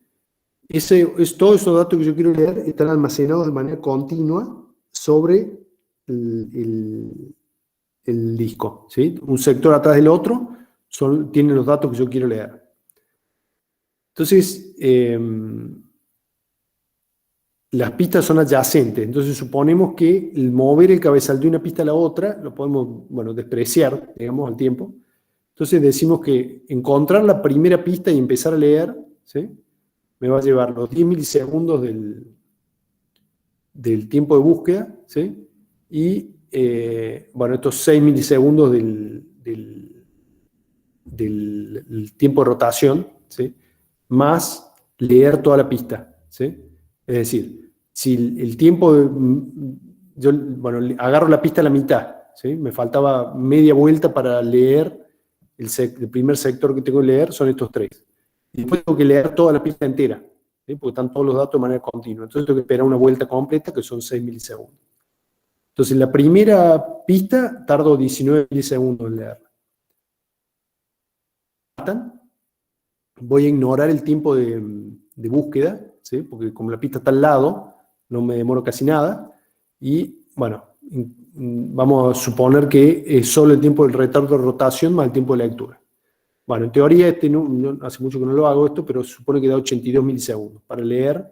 Todos esos datos que yo quiero leer están almacenados de manera continua sobre el disco. ¿Sí? Un sector atrás del otro tienen los datos que yo quiero leer. Entonces, las pistas son adyacentes. Entonces, suponemos que el mover el cabezal de una pista a la otra lo podemos, bueno, despreciar, digamos, al tiempo. Entonces, decimos que encontrar la primera pista y empezar a leer, ¿sí?, me va a llevar los 10 milisegundos del tiempo de búsqueda, ¿sí?, y, bueno, estos 6 milisegundos del tiempo de rotación, ¿sí?, más leer toda la pista, ¿sí? Es decir, si el tiempo, yo, bueno, agarro la pista a la mitad, ¿sí?, me faltaba media vuelta para leer el primer sector que tengo que leer, son estos 3. Y después tengo que leer toda la pista entera, ¿sí?, porque están todos los datos de manera continua. Entonces tengo que esperar una vuelta completa, que son 6 milisegundos. Entonces, la primera pista tardo 19 milisegundos en leerla. Voy a ignorar el tiempo de búsqueda, ¿sí?, porque como la pista está al lado, no me demoro casi nada. Y, bueno, vamos a suponer que es solo el tiempo del retardo de rotación más el tiempo de lectura. Bueno, en teoría, hace mucho que no lo hago esto, pero se supone que da 82 milisegundos para leer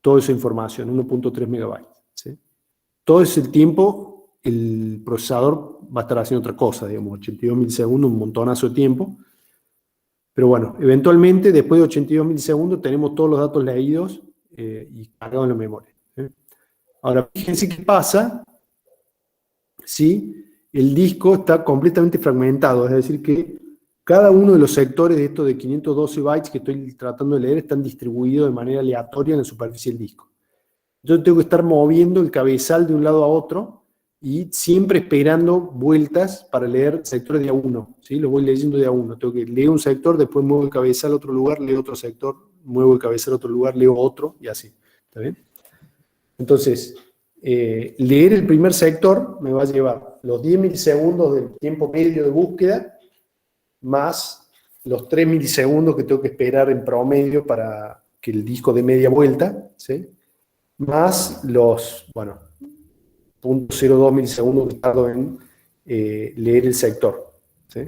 toda esa información, 1.3 megabytes, ¿sí? Todo ese tiempo el procesador va a estar haciendo otra cosa, digamos, 82 milisegundos, un montonazo de tiempo. Pero bueno, eventualmente, después de 82 milisegundos, tenemos todos los datos leídos y cargados en la memoria, ¿sí? Ahora, fíjense qué pasa si el disco está completamente fragmentado, es decir, que cada uno de los sectores de estos de 512 bytes que estoy tratando de leer están distribuidos de manera aleatoria en la superficie del disco. Yo tengo que estar moviendo el cabezal de un lado a otro y siempre esperando vueltas para leer sectores de a uno, ¿sí? Lo voy leyendo de a uno. Tengo que leer un sector, después muevo el cabezal a otro lugar, leo otro sector, muevo el cabezal a otro lugar, leo otro, y así. ¿Está bien? Entonces, leer el primer sector me va a llevar los 10 milisegundos del tiempo medio de búsqueda, más los 3 milisegundos que tengo que esperar en promedio para que el disco dé media vuelta, ¿sí?, más los, bueno, 0.02 milisegundos que tardo en leer el sector, ¿sí?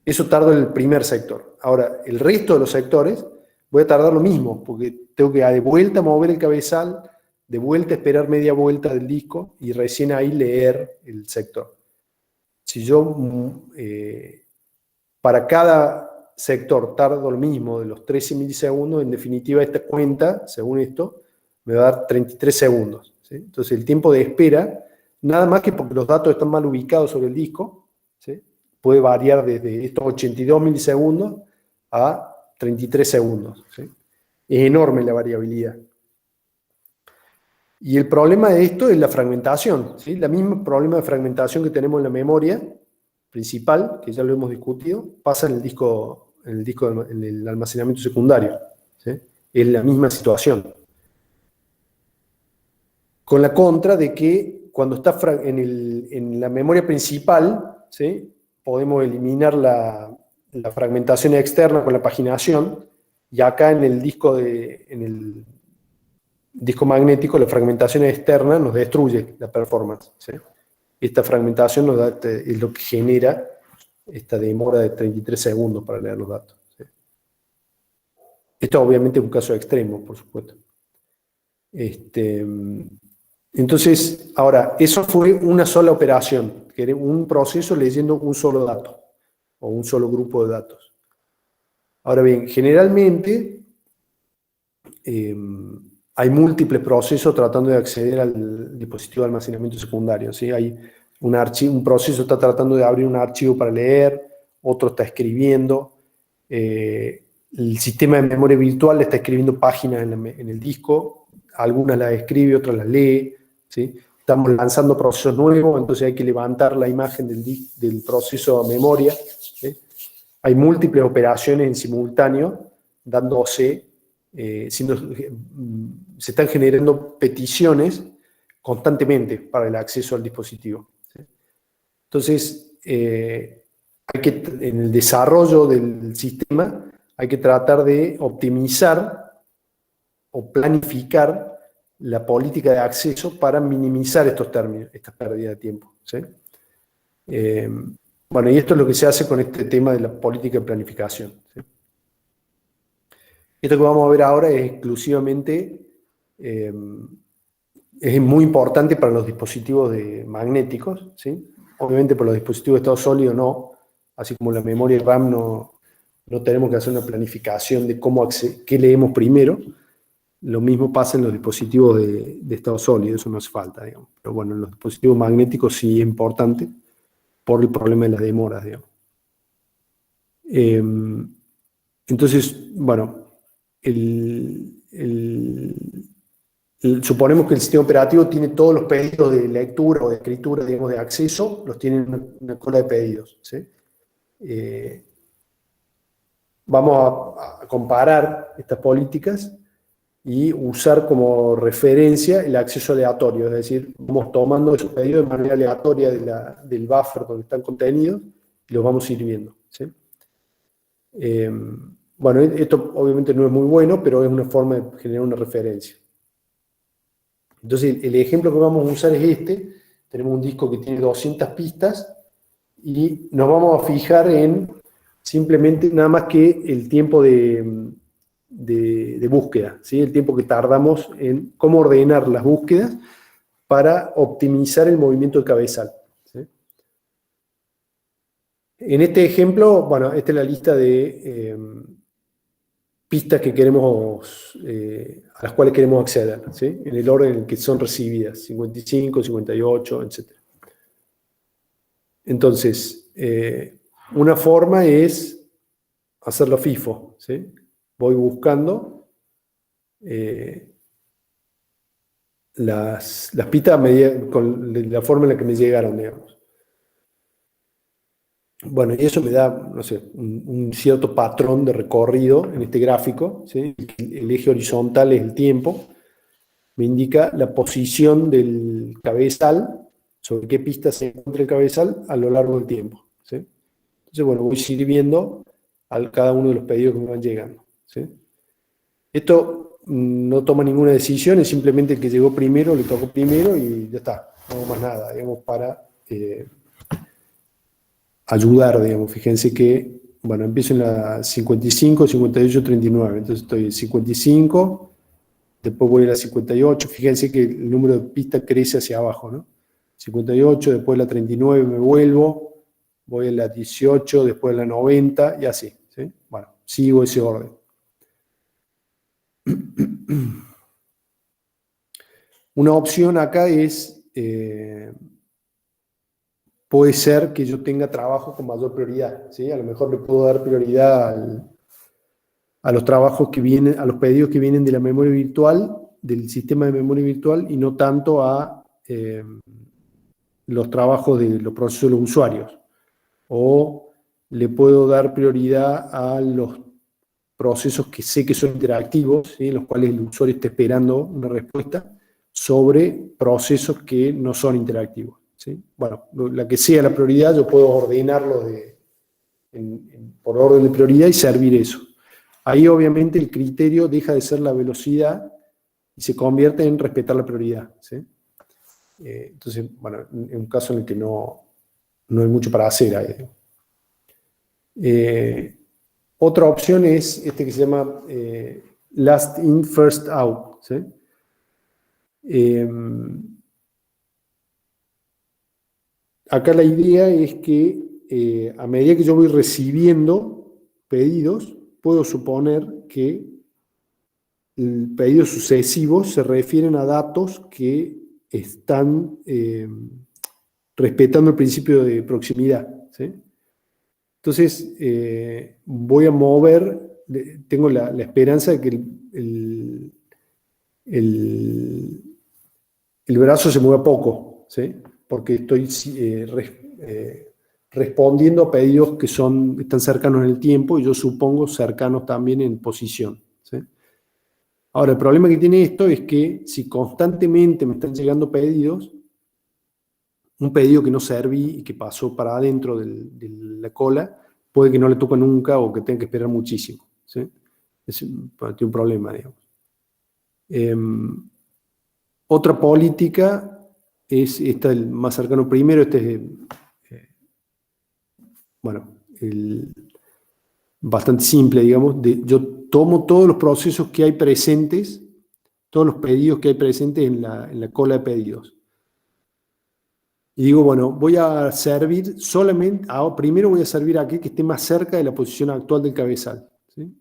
Eso tarda en el primer sector. Ahora, el resto de los sectores voy a tardar lo mismo, porque tengo que de vuelta mover el cabezal, de vuelta esperar media vuelta del disco y recién ahí leer el sector. Si yo para cada sector tardo lo mismo de los 13 milisegundos, en definitiva esta cuenta, según esto, me va a dar 33 segundos, ¿sí? Entonces el tiempo de espera, nada más que porque los datos están mal ubicados sobre el disco, ¿sí?, puede variar desde estos 82 milisegundos a 33 segundos, ¿sí? Es enorme la variabilidad. Y el problema de esto es la fragmentación, ¿sí? El mismo problema de fragmentación que tenemos en la memoria principal, que ya lo hemos discutido, pasa en en el almacenamiento secundario, ¿sí? Es la misma situación. Con la contra de que cuando está en la memoria principal, ¿sí?, podemos eliminar la fragmentación externa con la paginación, y acá en el disco magnético la fragmentación externa nos destruye la performance, ¿sí? Esta fragmentación es lo que genera esta demora de 33 segundos para leer los datos, ¿sí? Esto obviamente es un caso extremo, por supuesto. Entonces, ahora, eso fue una sola operación, que era un proceso leyendo un solo dato, o un solo grupo de datos. Ahora bien, generalmente hay múltiples procesos tratando de acceder al dispositivo de almacenamiento secundario, ¿sí? Hay un proceso está tratando de abrir un archivo para leer, otro está escribiendo, el sistema de memoria virtual está escribiendo páginas en el disco, algunas las escribe, otras las lee, ¿sí? Estamos lanzando procesos nuevos, entonces hay que levantar la imagen del proceso a memoria, ¿sí? Hay múltiples operaciones en simultáneo dándose, se están generando peticiones constantemente para el acceso al dispositivo, ¿sí? Entonces, en el desarrollo del sistema hay que tratar de optimizar o planificar la política de acceso para minimizar estos términos, estas pérdidas de tiempo, ¿sí? Bueno, y esto es lo que se hace con este tema de la política de planificación, ¿sí? Esto que vamos a ver ahora es exclusivamente, es muy importante para los dispositivos magnéticos, ¿sí? Obviamente para los dispositivos de estado sólido no, así como la memoria RAM no tenemos que hacer una planificación de qué leemos primero. Lo mismo pasa en los dispositivos de estado sólido, eso no hace falta, digamos. Pero bueno, en los dispositivos magnéticos sí es importante por el problema de las demoras, digamos. Entonces, bueno, suponemos que el sistema operativo tiene todos los pedidos de lectura o de escritura, digamos, de acceso, los tiene en una cola de pedidos, ¿sí? Vamos a comparar estas políticas y usar como referencia el acceso aleatorio, es decir, vamos tomando esos pedidos de manera aleatoria del buffer donde están contenidos y los vamos sirviendo, ¿sí? Bueno, esto obviamente no es muy bueno, pero es una forma de generar una referencia. Entonces, el ejemplo que vamos a usar es este. Tenemos un disco que tiene 200 pistas y nos vamos a fijar en simplemente nada más que el tiempo de búsqueda, ¿sí? El tiempo que tardamos en cómo ordenar las búsquedas para optimizar el movimiento del cabezal, ¿sí? En este ejemplo, bueno, esta es la lista de pistas que queremos, a las cuales queremos acceder, ¿sí? En el orden en el que son recibidas, 55, 58, etc. Entonces, una forma es hacerlo FIFO, ¿sí? Voy buscando las pistas con la forma en la que me llegaron, digamos. Bueno, y eso me da, no sé, un cierto patrón de recorrido en este gráfico, ¿sí? El eje horizontal es el tiempo, me indica la posición del cabezal, sobre qué pista se encuentra el cabezal a lo largo del tiempo, ¿sí? Entonces, bueno, voy sirviendo a cada uno de los pedidos que me van llegando, ¿sí? Esto no toma ninguna decisión, es simplemente el que llegó primero, le tocó primero y ya está, no hago más nada, digamos, para ayudar, digamos. Fíjense que, bueno, empiezo en la 55, 58, 39, entonces estoy en 55, después voy a la 58, fíjense que el número de pistas crece hacia abajo, ¿no? 58, después la 39 me vuelvo, voy a la 18, después a la 90 y así, ¿sí? Bueno, sigo ese orden. Una opción acá es, puede ser que yo tenga trabajo con mayor prioridad, ¿sí? A lo mejor le puedo dar prioridad a los trabajos que vienen, a los pedidos que vienen de la memoria virtual, del sistema de memoria virtual, y no tanto a los trabajos de los procesos de los usuarios. O le puedo dar prioridad a los procesos que sé que son interactivos, ¿sí? En los cuales el usuario está esperando una respuesta, sobre procesos que no son interactivos, ¿sí? Bueno, la que sea la prioridad, yo puedo ordenarlo por orden de prioridad y servir eso. Ahí obviamente el criterio deja de ser la velocidad y se convierte en respetar la prioridad, ¿sí? Entonces, bueno, en un caso en el que no hay mucho para hacer ahí. Otra opción es este que se llama last in, first out, ¿sí? Acá la idea es que a medida que yo voy recibiendo pedidos, puedo suponer que pedidos sucesivos se refieren a datos que están respetando el principio de proximidad, ¿sí? Entonces, voy a mover, tengo la esperanza de que el brazo se mueva poco, ¿sí? Porque estoy respondiendo a pedidos que están cercanos en el tiempo y yo supongo cercanos también en posición, ¿sí? Ahora, el problema que tiene esto es que si constantemente me están llegando pedidos, un pedido que no serví y que pasó para adentro de la cola, puede que no le toque nunca o que tenga que esperar muchísimo, ¿sí? Tiene un problema, digamos. Otra política es esta, el más cercano primero, este es, bueno, bastante simple, digamos. Yo tomo todos los procesos que hay presentes, todos los pedidos que hay presentes en la cola de pedidos. Y digo, bueno, voy a servir solamente, primero voy a servir a aquel que esté más cerca de la posición actual del cabezal, ¿sí?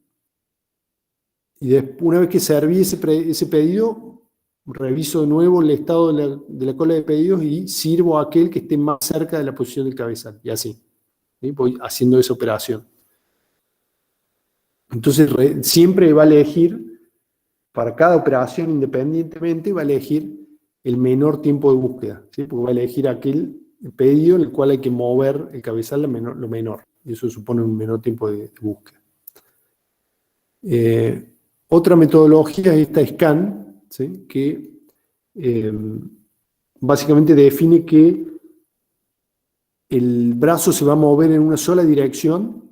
Y una vez que serví ese pedido, reviso de nuevo el estado de la cola de pedidos y sirvo a aquel que esté más cerca de la posición del cabezal, y así, ¿sí? Voy haciendo esa operación. Entonces, siempre va a elegir, para cada operación independientemente, va a elegir el menor tiempo de búsqueda, ¿sí? Porque va a elegir aquel pedido en el cual hay que mover el cabezal lo menor, y eso supone un menor tiempo de búsqueda. Otra metodología es esta scan, ¿sí? Que básicamente define que el brazo se va a mover en una sola dirección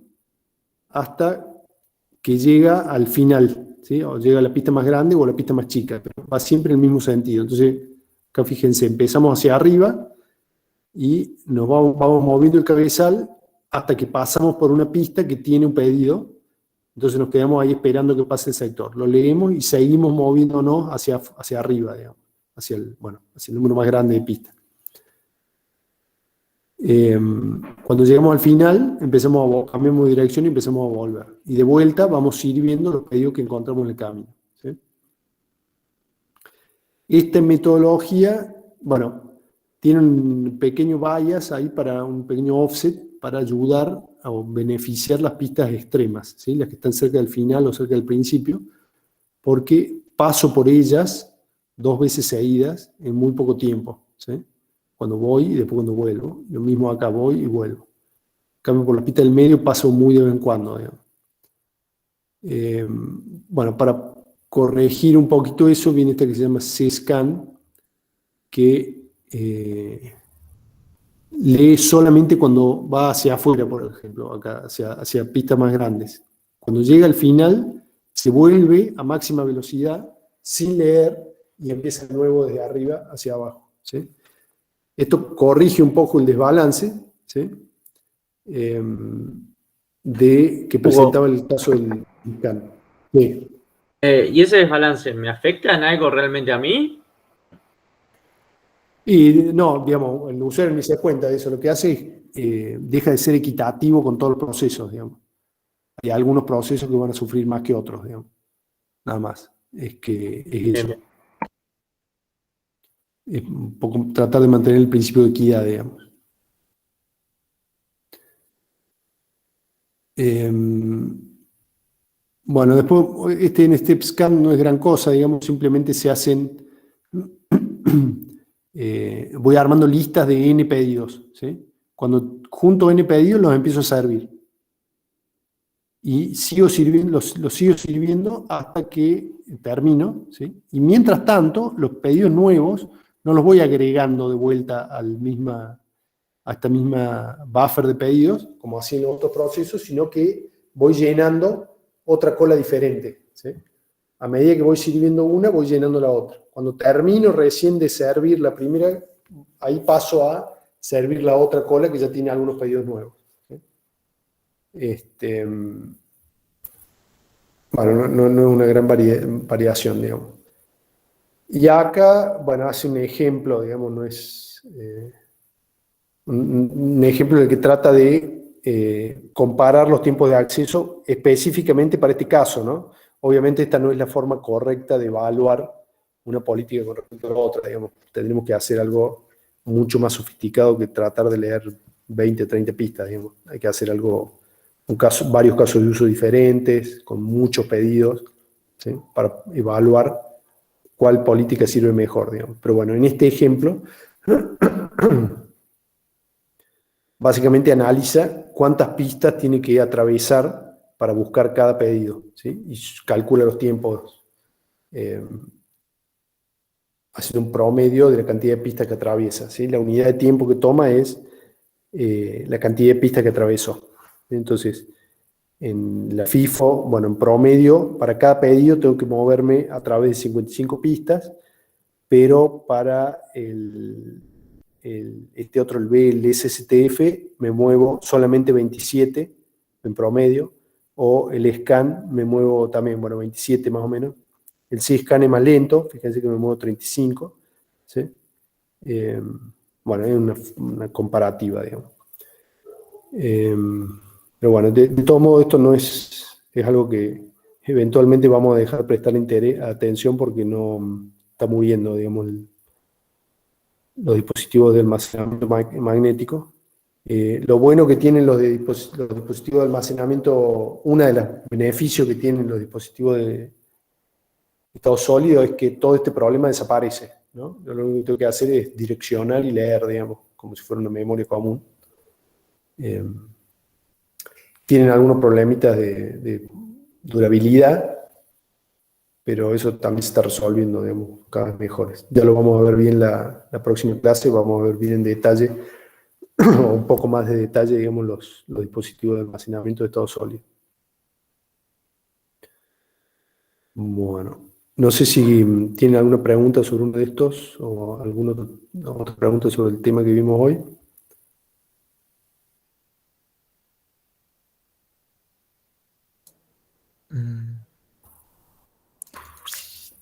hasta que llega al final, ¿sí? O llega a la pista más grande o a la pista más chica, pero va siempre en el mismo sentido. Entonces, acá fíjense, empezamos hacia arriba y nos vamos moviendo el cabezal hasta que pasamos por una pista que tiene un pedido. Entonces nos quedamos ahí esperando que pase el sector. Lo leemos y seguimos moviéndonos hacia arriba, digamos, hacia el número más grande de pistas. Cuando llegamos al final, cambiamos de dirección y empezamos a volver. Y de vuelta vamos sirviendo los pedidos que encontramos en el camino, ¿sí? Esta metodología, tiene un pequeño bias ahí, un pequeño offset para ayudar a beneficiar las pistas extremas, ¿sí? Las que están cerca del final o cerca del principio, porque paso por ellas 2 veces seguidas en muy poco tiempo, ¿sí? Cuando voy y después cuando vuelvo. Lo mismo acá, voy y vuelvo. En cambio, por la pista del medio paso muy de vez en cuando, digamos. Para corregir un poquito eso, viene esta que se llama C-Scan, que lee solamente cuando va hacia afuera, por ejemplo, acá, hacia pistas más grandes. Cuando llega al final, se vuelve a máxima velocidad sin leer y empieza de nuevo desde arriba hacia abajo, ¿sí? Esto corrige un poco el desbalance, ¿sí? Que presentaba el caso del scan. Sí. ¿Y ese desbalance me afecta en algo realmente a mí? Y no, digamos, el usuario ni se cuenta de eso. Lo que hace es deja de ser equitativo con todos los procesos, digamos. Hay algunos procesos que van a sufrir más que otros, digamos. Nada más. Es eso. Bien. Es un poco tratar de mantener el principio de equidad, digamos. Después, en Step Scan no es gran cosa, digamos, simplemente se hacen, voy armando listas de N pedidos, ¿sí? Cuando junto N pedidos los empiezo a servir. Y los sigo sirviendo hasta que termino, ¿sí? Y mientras tanto, los pedidos nuevos no los voy agregando de vuelta a esta misma buffer de pedidos, como hacía en otros procesos, sino que voy llenando otra cola diferente, ¿sí? A medida que voy sirviendo una, voy llenando la otra. Cuando termino recién de servir la primera, ahí paso a servir la otra cola que ya tiene algunos pedidos nuevos, ¿sí? No es una gran variación, digamos. Y acá, hace un ejemplo, digamos, no es un ejemplo en el que trata de comparar los tiempos de acceso específicamente para este caso, ¿no? Obviamente esta no es la forma correcta de evaluar una política con respecto a la otra, digamos. Tendremos que hacer algo mucho más sofisticado que tratar de leer 20 o 30 pistas, digamos. Hay que hacer varios casos de uso diferentes, con muchos pedidos, ¿sí? Para evaluar cuál política sirve mejor, digamos. Pero en este ejemplo, básicamente analiza cuántas pistas tiene que atravesar para buscar cada pedido, ¿sí? Y calcula los tiempos, haciendo un promedio de la cantidad de pistas que atraviesa, ¿sí? La unidad de tiempo que toma es la cantidad de pistas que atravesó. Entonces, en la FIFO, en promedio, para cada pedido tengo que moverme a través de 55 pistas, pero para el SSTF, me muevo solamente 27 en promedio, o el scan me muevo también, bueno, 27 más o menos. El C-scan es más lento, fíjense que me muevo 35, ¿sí? Bueno, es una comparativa, digamos. Pero bueno, de todo modo esto no es algo que eventualmente vamos a dejar de prestar atención porque no está moviendo, digamos, los dispositivos de almacenamiento magnético. Lo bueno que tienen los dispositivos de almacenamiento, uno de los beneficios que tienen los dispositivos de estado sólido es que todo este problema desaparece, ¿no? Yo lo único que tengo que hacer es direccionar y leer, digamos, como si fuera una memoria común. Tienen algunos problemitas de durabilidad, pero eso también se está resolviendo, digamos, cada vez mejores. Ya lo vamos a ver bien la próxima clase, vamos a ver bien en detalle, o un poco más de detalle, digamos, los dispositivos de almacenamiento de estado sólido. Bueno, no sé si tienen alguna pregunta sobre uno de estos o alguna otra pregunta sobre el tema que vimos hoy.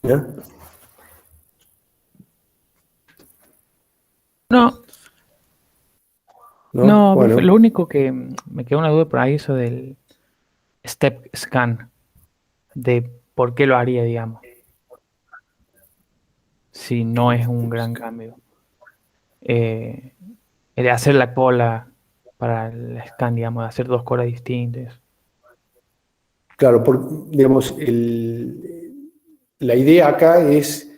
¿Ya? No, ¿No? no, Bueno, profe, lo único que me quedó una duda por ahí, eso del step scan, de por qué lo haría, digamos, si no es un gran cambio. El de hacer la cola para el scan, digamos, de hacer dos colas distintas. claro, digamos, la idea acá es,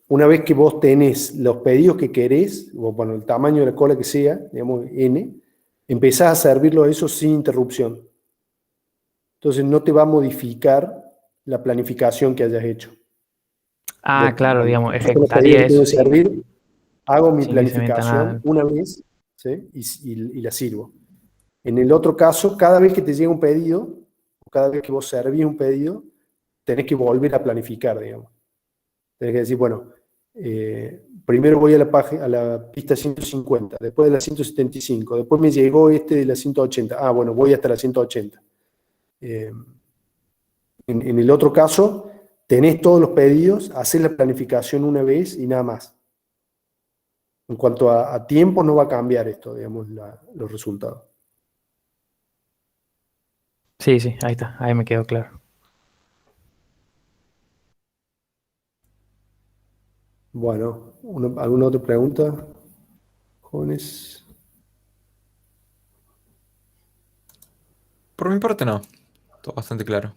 una vez que vos tenés los pedidos que querés, o bueno, el tamaño de la cola que sea, digamos, N, empezás a servirlo a eso sin interrupción. Entonces no te va a modificar la planificación que hayas hecho. Ah, claro, Bueno, digamos, yo con los pedidos ejecutaría que tengo eso que servir, hago mi sin que se meta planificación nada. una vez, ¿sí? y la sirvo. En el otro caso, cada vez que te llega un pedido, o cada vez que vos servís un pedido, tenés que volver a planificar, digamos. Tenés que decir, bueno, primero voy a la pista 150, después de la 175, después me llegó este de la 180. Ah, bueno, voy hasta la 180. En el otro caso, tenés todos los pedidos, haces la planificación una vez y nada más. En cuanto a tiempo, no va a cambiar esto, digamos, los resultados. Sí, sí, ahí está, ahí me quedó claro. Bueno, ¿alguna otra pregunta, jóvenes? Por mi parte no. Todo bastante claro.